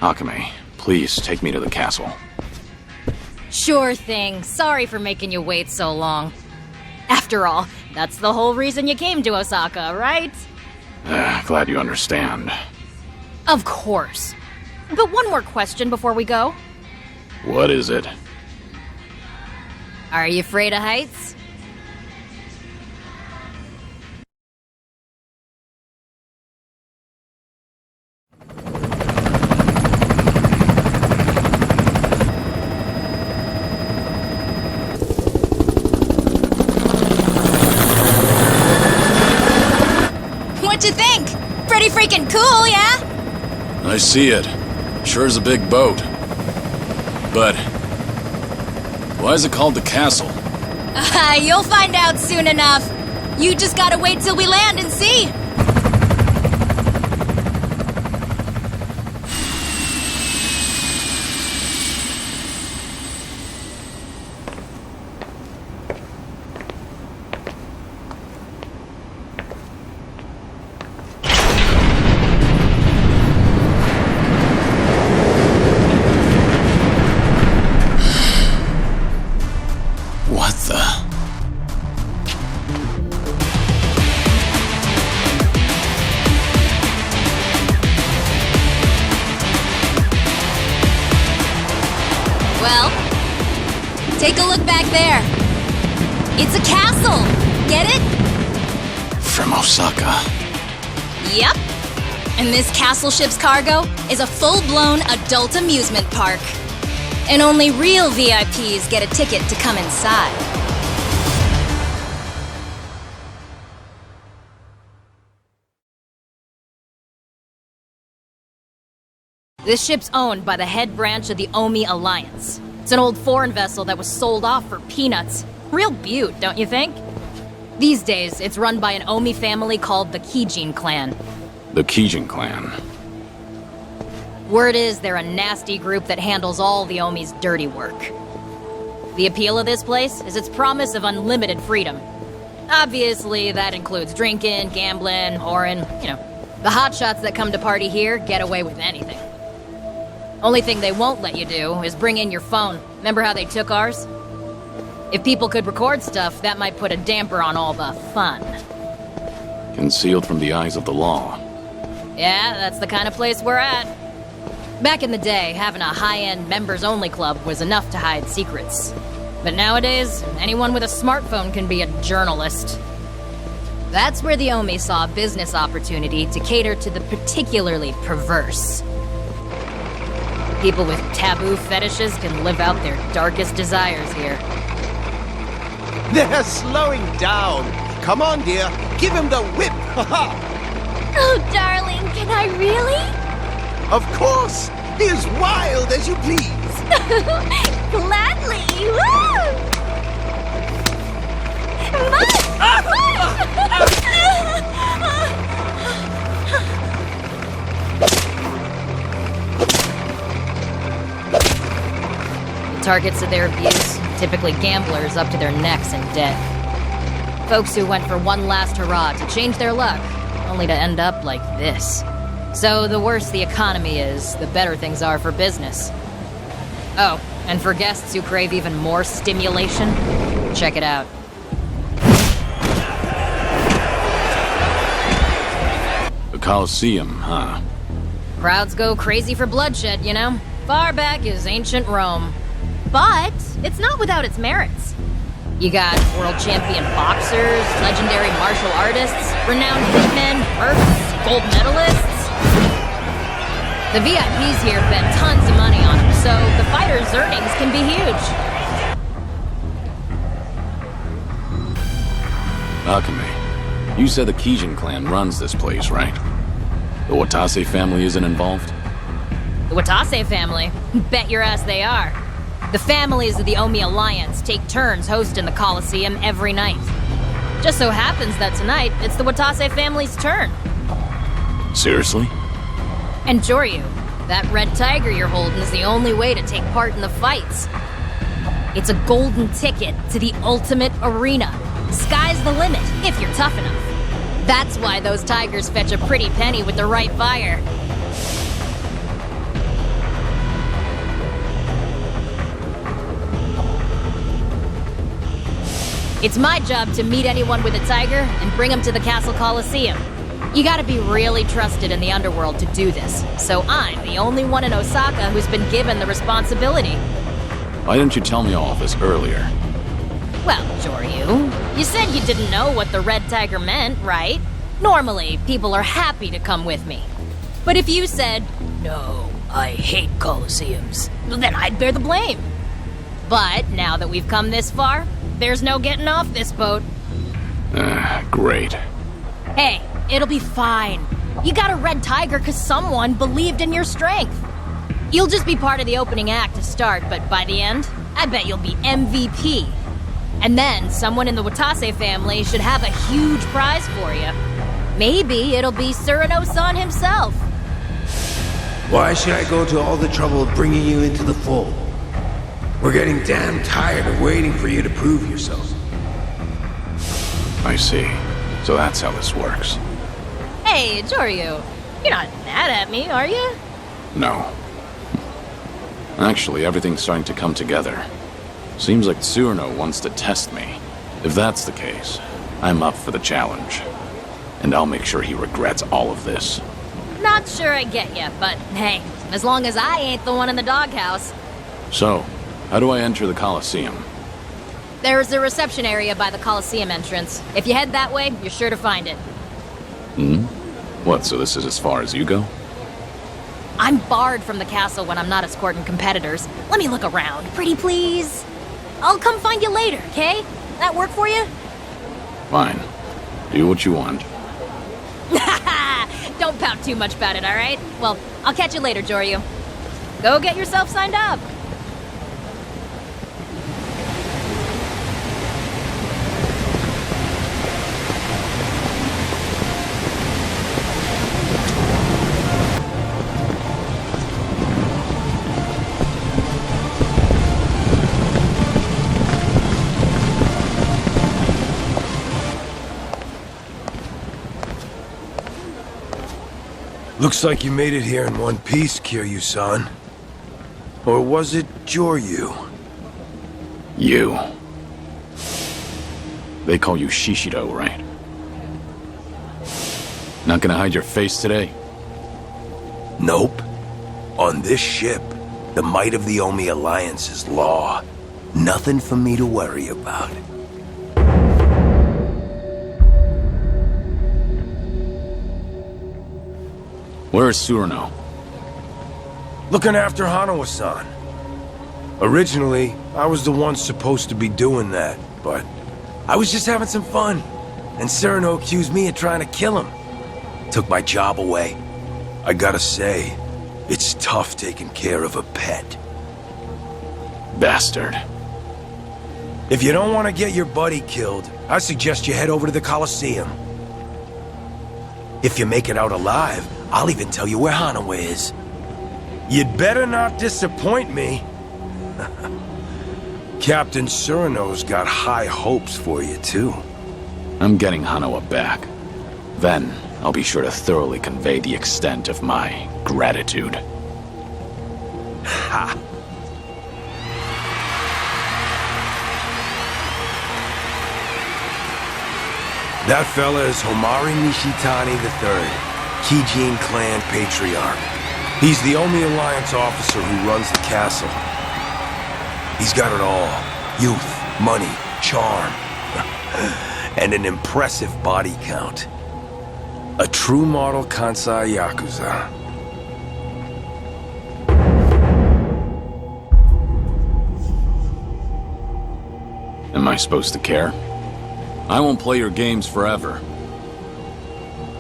Akame, please take me to the castle. Sure thing. Sorry for making you wait so long. After all, that's the whole reason you came to Osaka, right? Glad you understand. Of course. But one more question before we go. What is it? Are you afraid of heights? What'd you think? Pretty freaking cool, yeah? I see it. Sure is a big boat. But why is it called the castle? You'll find out soon enough. You just gotta wait till we land and see. Take a look back there. It's a castle. Get it? From Osaka. Yep. And this castle ship's cargo is a full-blown adult amusement park. And only real VIPs get a ticket to come inside. This ship's owned by the head branch of the Omi Alliance. It's It's an old foreign vessel that was sold off for peanuts. Real beaut, don't you think? These days, it's run by an Omi family called the Kijin clan. The Kijin clan. Word is they're a nasty group that handles all the Omi's dirty work. The appeal of this place is its promise of unlimited freedom. Obviously, that includes drinking, gambling, whoring, the hotshots that come to party here get away with anything. Only thing they won't let you do is bring in your phone. Remember how they took ours? If people could record stuff, that might put a damper on all the fun. Concealed from the eyes of the law. Yeah, that's the kind of place we're at. Back in the day, having a high-end members-only club was enough to hide secrets. But nowadays, anyone with a smartphone can be a journalist. That's where the Omi saw a business opportunity to cater to the particularly perverse. People with taboo fetishes can live out their darkest desires here. They're slowing down. Come on, dear. Give him the whip. Oh, darling, can I really? Of course. Be as wild as you please. Gladly. Woo! The targets of their abuse, typically gamblers up to their necks in debt. Folks who went for one last hurrah to change their luck, only to end up like this. So the worse the economy is, the better things are for business. Oh, and for guests who crave even more stimulation, check it out. The Coliseum, huh? Crowds go crazy for bloodshed, Far back is ancient Rome. But it's not without its merits. You got world champion boxers, legendary martial artists, renowned hitmen, mercs, gold medalists. The VIPs here bet tons of money on them, so the fighters' earnings can be huge. Akame, you said the Kijin clan runs this place, right? The Watase family isn't involved? The Watase family? Bet your ass they are. The families of the Omi Alliance take turns hosting the Coliseum every night. Just so happens that tonight, it's the Watase family's turn. Seriously? And Joryu, that red tiger you're holding is the only way to take part in the fights. It's a golden ticket to the ultimate arena. Sky's the limit, if you're tough enough. That's why those tigers fetch a pretty penny with the right fire. It's my job to meet anyone with a tiger and bring him to the Castle Coliseum. You gotta be really trusted in the underworld to do this, so I'm the only one in Osaka who's been given the responsibility. Why didn't you tell me all of this earlier? Well, Joryu, you said you didn't know what the red tiger meant, right? Normally, people are happy to come with me. But if you said, "No, I hate Coliseums," then I'd bear the blame. But now that we've come this far, there's no getting off this boat. Great. Hey, it'll be fine. You got a red tiger because someone believed in your strength. You'll just be part of the opening act to start, but by the end, I bet you'll be MVP. And then someone in the Watase family should have a huge prize for you. Maybe it'll be Surano-san himself. Why should I go to all the trouble of bringing you into the fold? We're getting damn tired of waiting for you to prove yourself. I see. So that's how this works. Hey, Joryu, you're not mad at me, are you? No. Actually, everything's starting to come together. Seems like Tsurno wants to test me. If that's the case, I'm up for the challenge. And I'll make sure he regrets all of this. Not sure I get ya, but hey, as long as I ain't the one in the doghouse. So, how do I enter the Coliseum? There's a reception area by the Coliseum entrance. If you head that way, you're sure to find it. What, so this is as far as you go? I'm barred from the castle when I'm not escorting competitors. Let me look around, pretty please. I'll come find you later, okay? That work for you? Fine. Do what you want. Don't pout too much about it, all right? Well, I'll catch you later, Joryu. Go get yourself signed up. Looks like you made it here in one piece, Kiryu-san. Or was it Joryu? You. They call you Shishido, right? Not gonna hide your face today? Nope. On this ship, the might of the Omi Alliance is law. Nothing for me to worry about. Where is Surano? Looking after Hanawa-san. Originally, I was the one supposed to be doing that, but I was just having some fun. And Surano accused me of trying to kill him. Took my job away. I gotta say, it's tough taking care of a pet. Bastard. If you don't want to get your buddy killed, I suggest you head over to the Coliseum. If you make it out alive, I'll even tell you where Hanawa is. You'd better not disappoint me. Captain Surano's got high hopes for you, too. I'm getting Hanawa back. Then, I'll be sure to thoroughly convey the extent of my gratitude. Ha! That fella is Homari Nishitani III, Kijin clan patriarch. He's the Omi Alliance officer who runs the castle. He's got it all. Youth, money, charm, and an impressive body count. A true model Kansai Yakuza. Am I supposed to care? I won't play your games forever.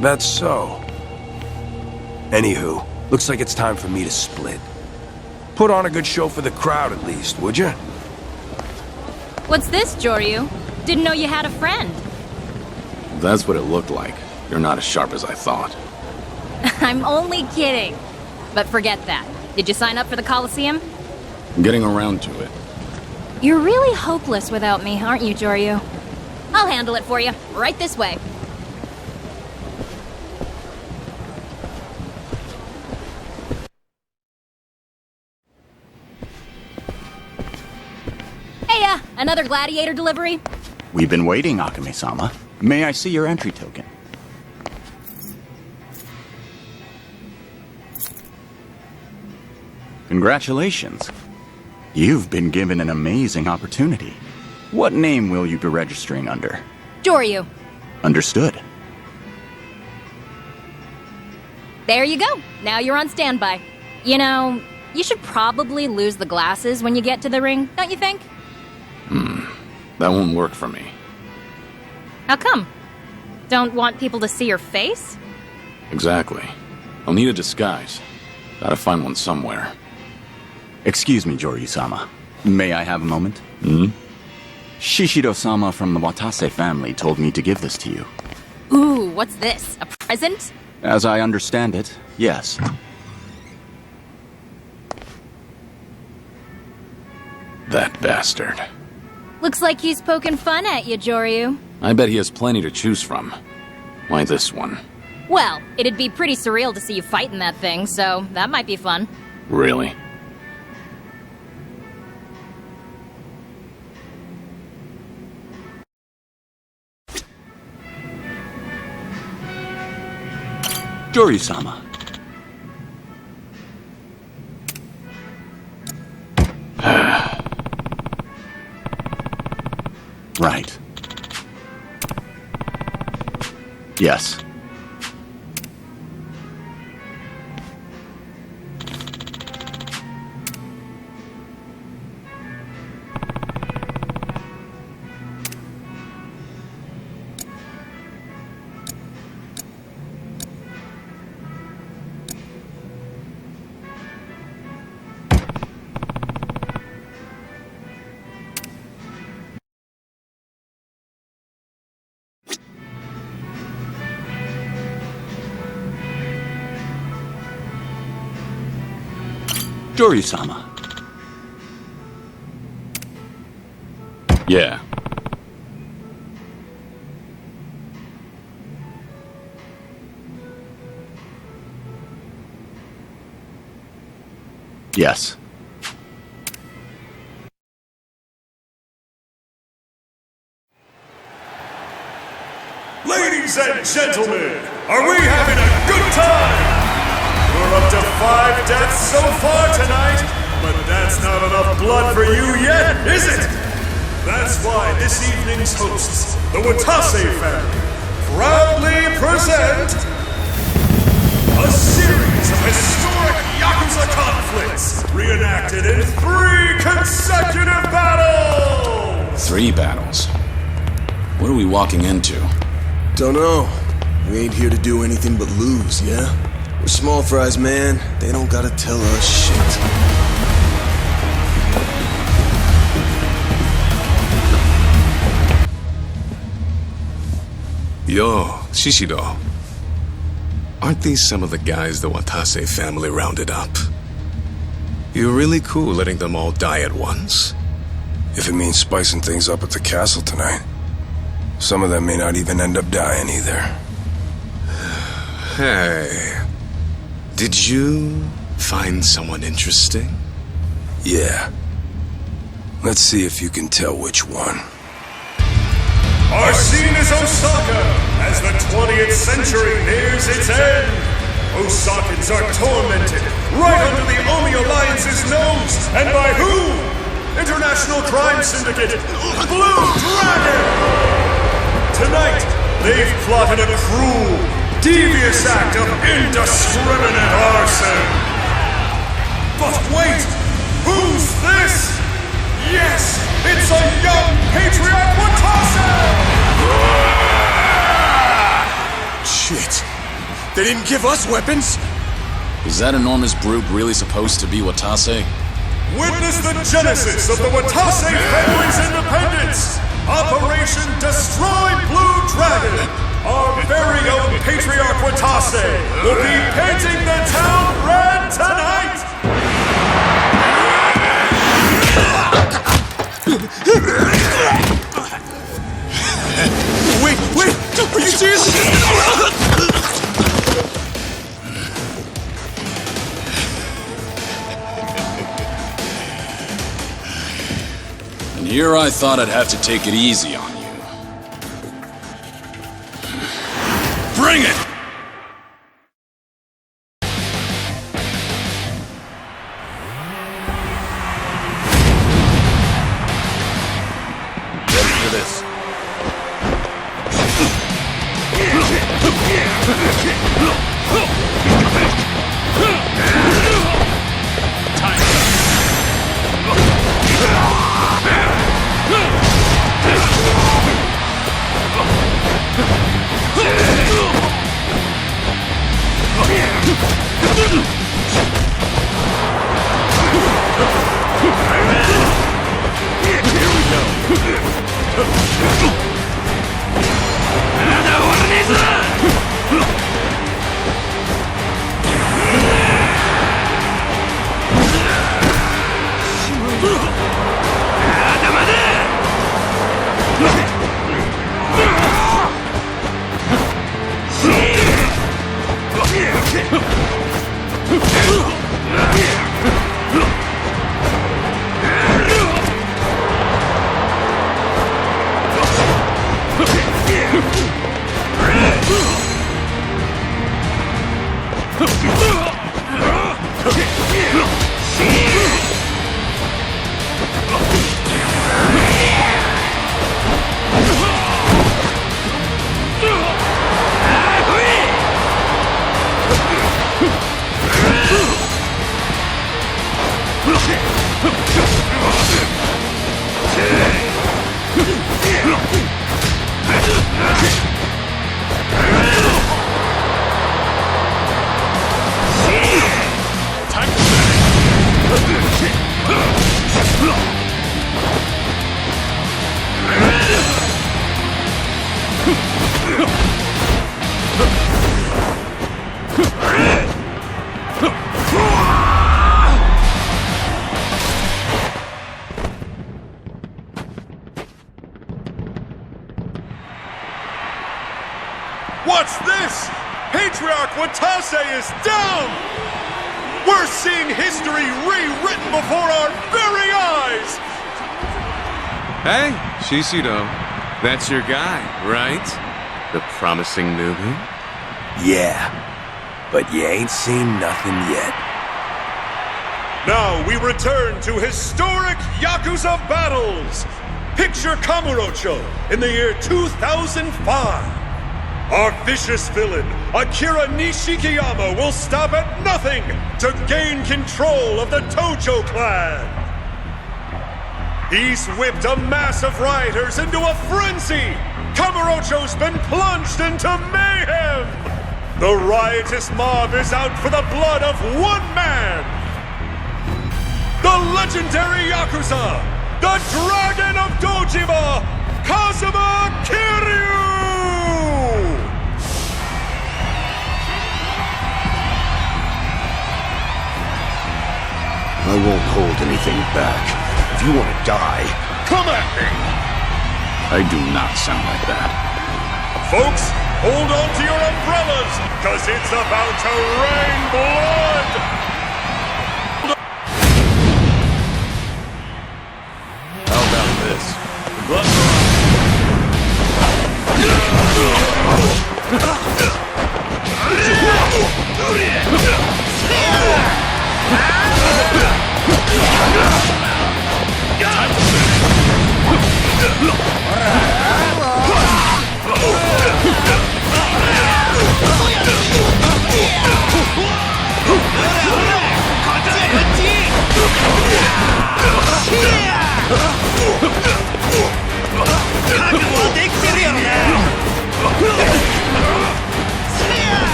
That's so. Anywho, looks like it's time for me to split. Put on a good show for the crowd at least, would you? What's this, Joryu? Didn't know you had a friend. That's what it looked like. You're not as sharp as I thought. I'm only kidding. But forget that. Did you sign up for the Coliseum? I'm getting around to it. You're really hopeless without me, aren't you, Joryu? I'll handle it for you. Right this way. Hey, another gladiator delivery? We've been waiting, Akame-sama. May I see your entry token? Congratulations. You've been given an amazing opportunity. What name will you be registering under? Joryu. Understood. There you go. Now you're on standby. You know, you should probably lose the glasses when you get to the ring, don't you think? That won't work for me. How come? Don't want people to see your face? Exactly. I'll need a disguise. Gotta find one somewhere. Excuse me, Joryu-sama. May I have a moment? Hmm? Shishido-sama from the Watase family told me to give this to you. Ooh, what's this? A present? As I understand it, yes. That bastard. Looks like he's poking fun at you, Joryu. I bet he has plenty to choose from. Why this one? Well, it'd be pretty surreal to see you fighting that thing, so that might be fun. Really? Joryu-sama. Right. Yes. Joryu-sama. Yeah. Yes. Ladies and gentlemen, are we having a good time? We're up to 5 deaths so far tonight, but that's not enough blood for you yet, is it? That's why this evening's hosts, the Watase family, proudly present a series of historic Yakuza conflicts reenacted in 3 consecutive battles! 3 battles? What are we walking into? Don't know. We ain't here to do anything but lose, yeah? We're small fries, man. They don't gotta tell us shit. Yo, Shishido. Aren't these some of the guys the Watase family rounded up? You're really cool letting them all die at once. If it means spicing things up at the castle tonight. Some of them may not even end up dying either. Hey, did you find someone interesting? Yeah. Let's see if you can tell which one. Our scene is Osaka, as the 20th century nears its end. Osakans are tormented, right under the Omi Alliance's nose, and by who? International Crime Syndicate, Blue Dragon! Tonight, they've plotted a cruel, devious act of indiscriminate arson. But wait, who's this? Yes, it's a young patriot Watase! Shit. They didn't give us weapons? Is that enormous brute really supposed to be Watase? Witness the genesis of the Watase family's independence! Operation Destroy Blue Dragon! Our very own Patriarch Watase will be painting the town red tonight! Wait! Are you serious? And here I thought I'd have to take it easy on you. Bring it! Ready for this. What's this? Patriarch Watase is down! We're seeing history rewritten before our very eyes! Hey, Shishido. That's your guy, right? The promising newbie? Yeah, but you ain't seen nothing yet. Now we return to historic Yakuza battles! Picture Kamurocho in the year 2005. Our vicious villain, Akira Nishikiyama, will stop at nothing to gain control of the Tojo clan. He's whipped a mass of rioters into a frenzy. Kamurocho's been plunged into mayhem. The riotous mob is out for the blood of one man. The legendary Yakuza, the Dragon of Dojima, Kazuma Kiryu! I won't hold anything back. If you want to die, come at me! I do not sound like that. Folks, hold on to your umbrellas, cause it's about to rain blood! How about this?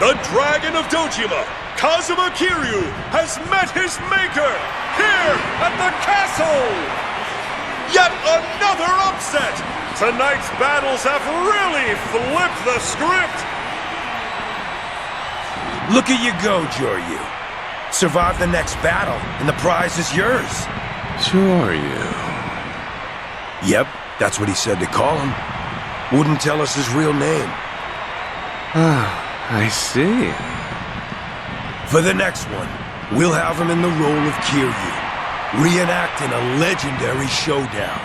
The Dragon of Dojima, Kazuma Kiryu, has met his maker here at the castle! Yet another upset! Tonight's battles have really flipped the script! Look at you go, Joryu. Survive the next battle, and the prize is yours. Joryu. Yep, that's what he said to call him. Wouldn't tell us his real name. I see. For the next one, we'll have him in the role of Kiryu, reenacting a legendary showdown.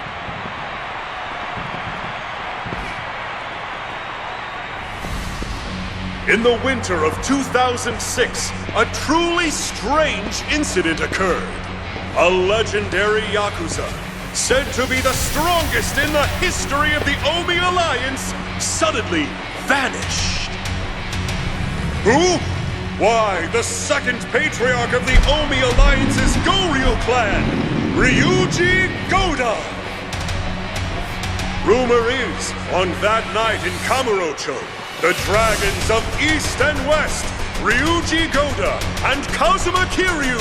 In the winter of 2006, a truly strange incident occurred. A legendary Yakuza, said to be the strongest in the history of the Omi Alliance, suddenly vanished. Who? Why, the second patriarch of the Omi Alliance's Goryu clan, Ryuji Goda. Rumor is, on that night in Kamurocho, the dragons of East and West, Ryuji Goda and Kazuma Kiryu,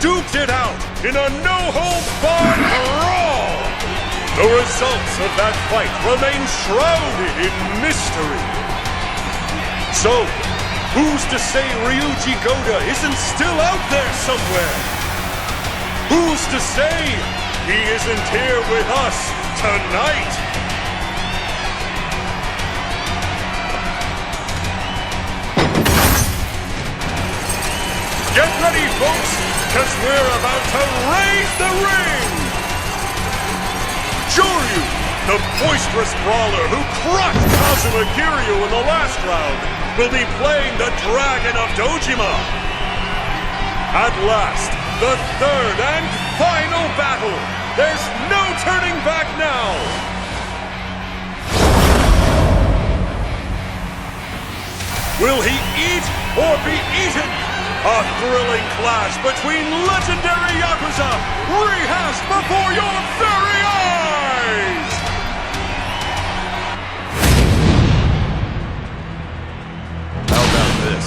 duked it out in a no-holds-barred brawl! The results of that fight remain shrouded in mystery. So, who's to say Ryuji Goda isn't still out there somewhere? Who's to say he isn't here with us tonight? Get ready, folks, because we're about to raise the ring! The boisterous brawler who crushed Kazuma Kiryu in the last round will be playing the Dragon of Dojima. At last, the third and final battle. There's no turning back now. Will he eat or be eaten? A thrilling clash between legendary Yakuza rehashed before your very eyes! How about this?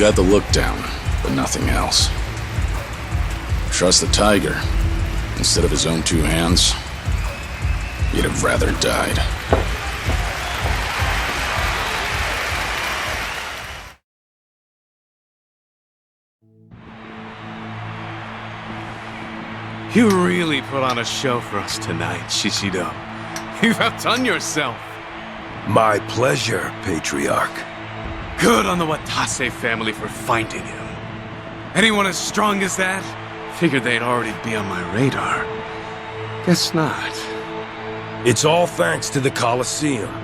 Got the look down, but nothing else. Trust the tiger. Instead of his own two hands, you'd have rather died. You really put on a show for us tonight, Shishido. You've outdone yourself. My pleasure, Patriarch. Good on the Watase family for finding him. Anyone as strong as that? Figured they'd already be on my radar. Guess not. It's all thanks to the Coliseum.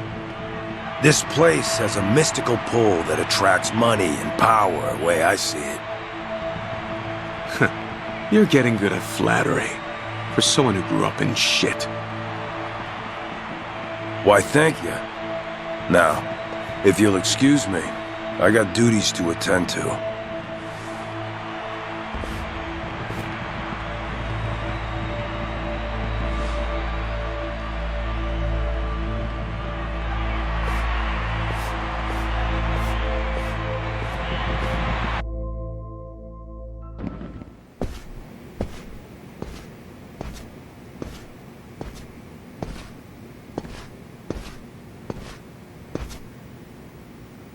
This place has a mystical pull that attracts money and power, the way I see it. You're getting good at flattery. For someone who grew up in shit. Why, thank you. Now, if you'll excuse me, I got duties to attend to.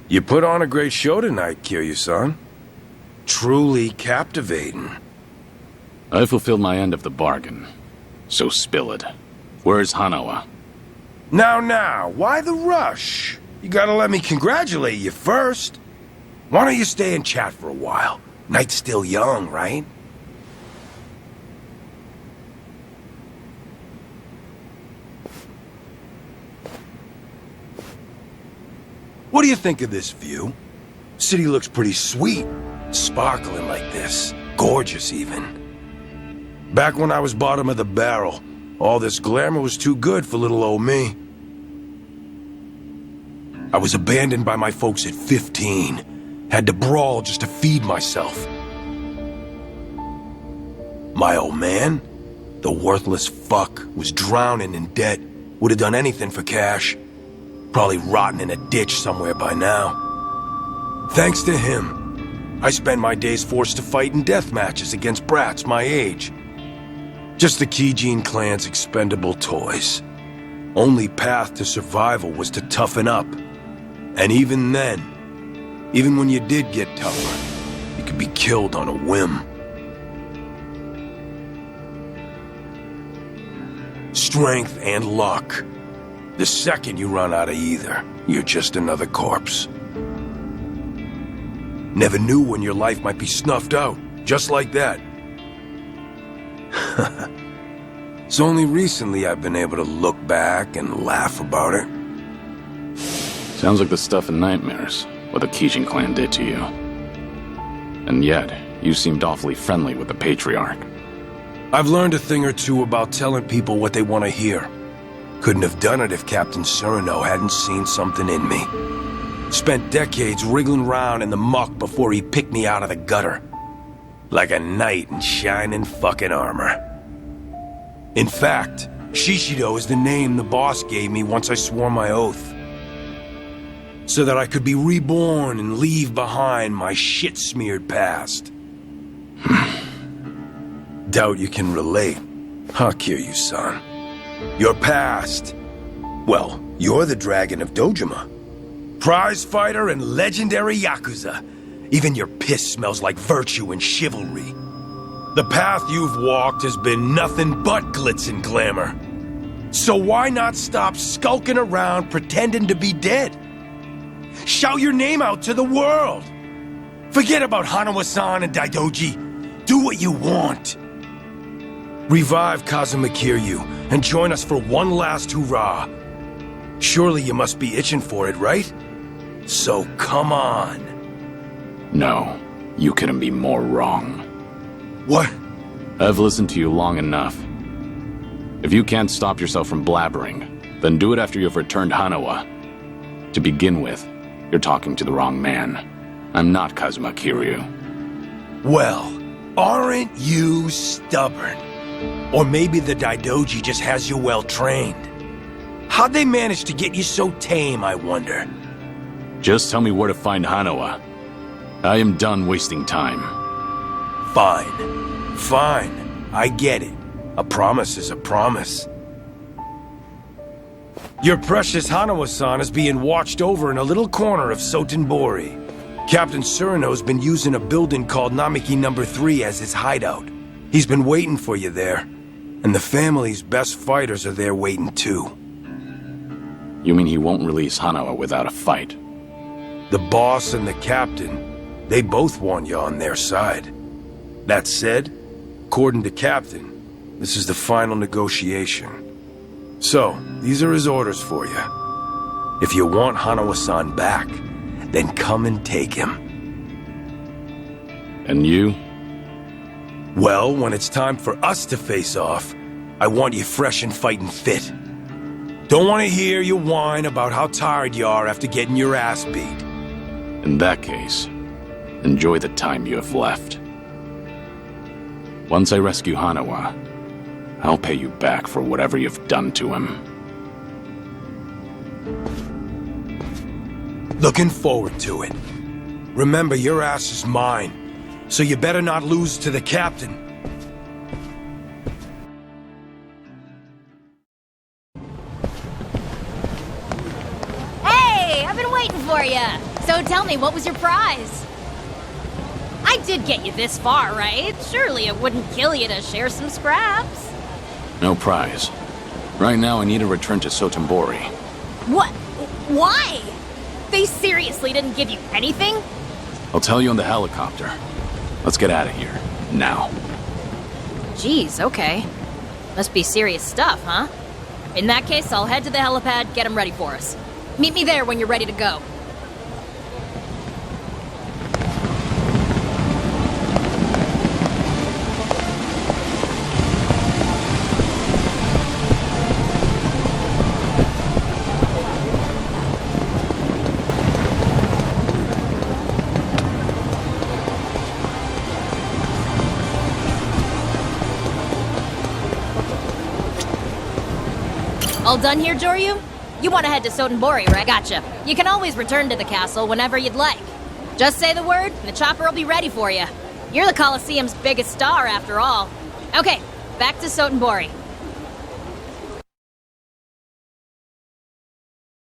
You put on a great show tonight, Kiryu-san. Truly captivating. I fulfilled my end of the bargain. So spill it. Where's Hanawa? Now, why the rush? You gotta let me congratulate you first. Why don't you stay and chat for a while? Night's still young, right? What do you think of this view? City looks pretty sweet, sparkling like this. Gorgeous, even. Back when I was bottom of the barrel, all this glamour was too good for little old me. I was abandoned by my folks at 15. Had to brawl just to feed myself. My old man, the worthless fuck, was drowning in debt. Would have done anything for cash. Probably rotting in a ditch somewhere by now. Thanks to him, I spent my days forced to fight in death matches against brats my age. Just the Kijin clan's expendable toys. Only path to survival was to toughen up. And even then, even when you did get tougher, you could be killed on a whim. Strength and luck. The second you run out of either, you're just another corpse. Never knew when your life might be snuffed out, just like that. It's only recently I've been able to look back and laugh about it. Sounds like the stuff in nightmares, what the Kijin clan did to you. And yet, you seemed awfully friendly with the Patriarch. I've learned a thing or two about telling people what they want to hear. Couldn't have done it if Captain Cyrano hadn't seen something in me. Spent decades wriggling around in the muck before he picked me out of the gutter. Like a knight in shining fucking armor. In fact, Shishido is the name the boss gave me once I swore my oath. So that I could be reborn and leave behind my shit-smeared past. Doubt you can relate, huh, Kiryu-san? Your past. Well, you're the Dragon of Dojima. Prize fighter and legendary Yakuza. Even your piss smells like virtue and chivalry. The path you've walked has been nothing but glitz and glamour. So why not stop skulking around pretending to be dead? Shout your name out to the world. Forget about Hanawa-san and Daidoji. Do what you want. Revive Kazuma Kiryu and join us for one last hurrah. Surely you must be itching for it, right? So come on. No, you couldn't be more wrong. What? I've listened to you long enough. If you can't stop yourself from blabbering, then do it after you've returned Hanawa. To begin with, you're talking to the wrong man. I'm not Kazuma Kiryu. Well, aren't you stubborn? Or maybe the Daidoji just has you well trained. How'd they manage to get you so tame, I wonder? Just tell me where to find Hanawa. I am done wasting time. Fine. Fine. I get it. A promise is a promise. Your precious Hanawa-san is being watched over in a little corner of Sotenbori. Captain Cyrano's been using a building called Namiki No. 3 as his hideout. He's been waiting for you there, and the family's best fighters are there waiting too. You mean he won't release Hanawa without a fight? The boss and the captain, they both want you on their side. That said, according to Captain, this is the final negotiation. So, these are his orders for you. If you want Hanawa-san back, then come and take him. And you? Well, when it's time for us to face off, I want you fresh and fighting fit. Don't want to hear you whine about how tired you are after getting your ass beat. In that case, enjoy the time you have left. Once I rescue Hanawa, I'll pay you back for whatever you've done to him. Looking forward to it. Remember, your ass is mine, so you better not lose to the captain. Hey, I've been waiting for you. So tell me, what was your prize? I did get you this far, right? Surely it wouldn't kill you to share some scraps. No prize. Right now I need to return to Sotenbori. What? Why? They seriously didn't give you anything? I'll tell you on the helicopter. Let's get out of here. Now. Jeez, okay. Must be serious stuff, huh? In that case, I'll head to the helipad, get them ready for us. Meet me there when you're ready to go. All done here, Joryu? You want to head to Sotenbori, right? Gotcha. You can always return to the castle whenever you'd like. Just say the word, and the chopper will be ready for you. You're the Coliseum's biggest star, after all. Okay, back to Sotenbori.